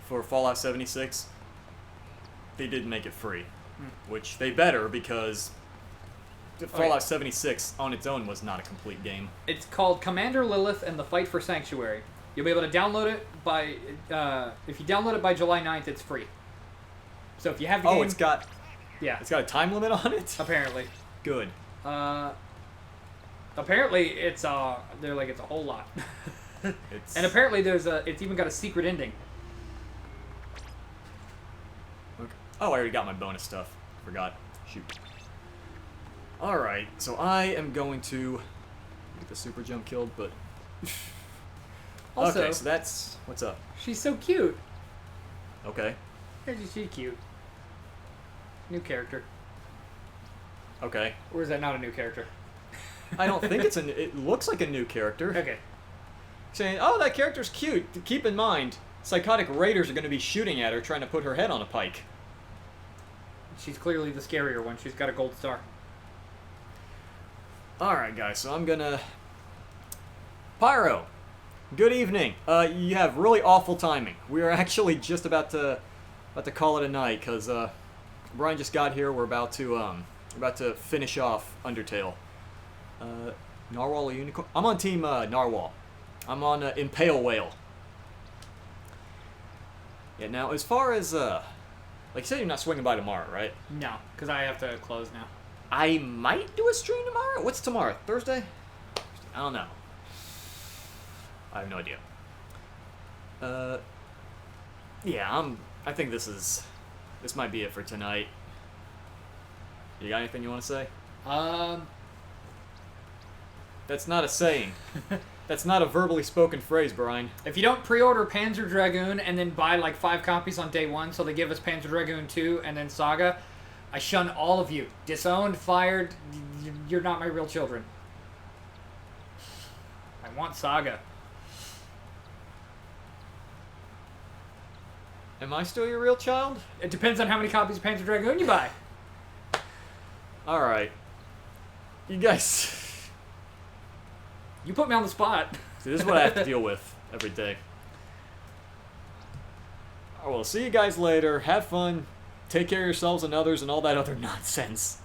for Fallout 76, they did make it free. Which they better, because Fallout 76 on its own was not a complete game.
It's called Commander Lilith and the Fight for Sanctuary. You'll be able to download it by, if you download it by July 9th, it's free. So if you have the game...
Oh, it's got a time limit on it?
Apparently.
Good.
Apparently it's, they're like, it's a whole lot. And apparently it's even got a secret ending.
Okay. Oh, I already got my bonus stuff. Forgot. Shoot. Alright, so I am going to get the super jump killed, but...
Also,
okay, so that's... What's up?
She's so cute.
Okay.
She's cute. New character.
Okay.
Or is that not a new character?
I don't think it's it looks like a new character.
Okay.
Saying, oh, that character's cute. Keep in mind, psychotic raiders are going to be shooting at her, trying to put her head on a pike.
She's clearly the scarier one. She's got a gold star.
Alright, guys, so I'm gonna... Pyro! Good evening. You have really awful timing. We are actually just about to call it a night, because, Brian just got here. We're about to finish off Undertale. Narwhal or Unicorn? I'm on Team, Narwhal. I'm on, Impale Whale. Yeah, now, as far as, like you said, you're not swinging by tomorrow, right?
No, because I have to close now.
I might do a stream tomorrow. What's tomorrow? Thursday? I don't know. I have no idea. Yeah, I think this might be it for tonight. You got anything you want to say? That's not a saying. That's not a verbally spoken phrase, Brian.
If you don't pre-order Panzer Dragoon and then buy like 5 copies on day 1, so they give us Panzer Dragoon 2 and then Saga, I shun all of you. Disowned, fired, you're not my real children. I want Saga.
Am I still your real child?
It depends on how many copies of Panzer Dragoon you buy.
Alright. You guys...
You put me on the spot.
See, this is what I have to deal with every day. I will see you guys later. Have fun. Take care of yourselves and others and all that other nonsense.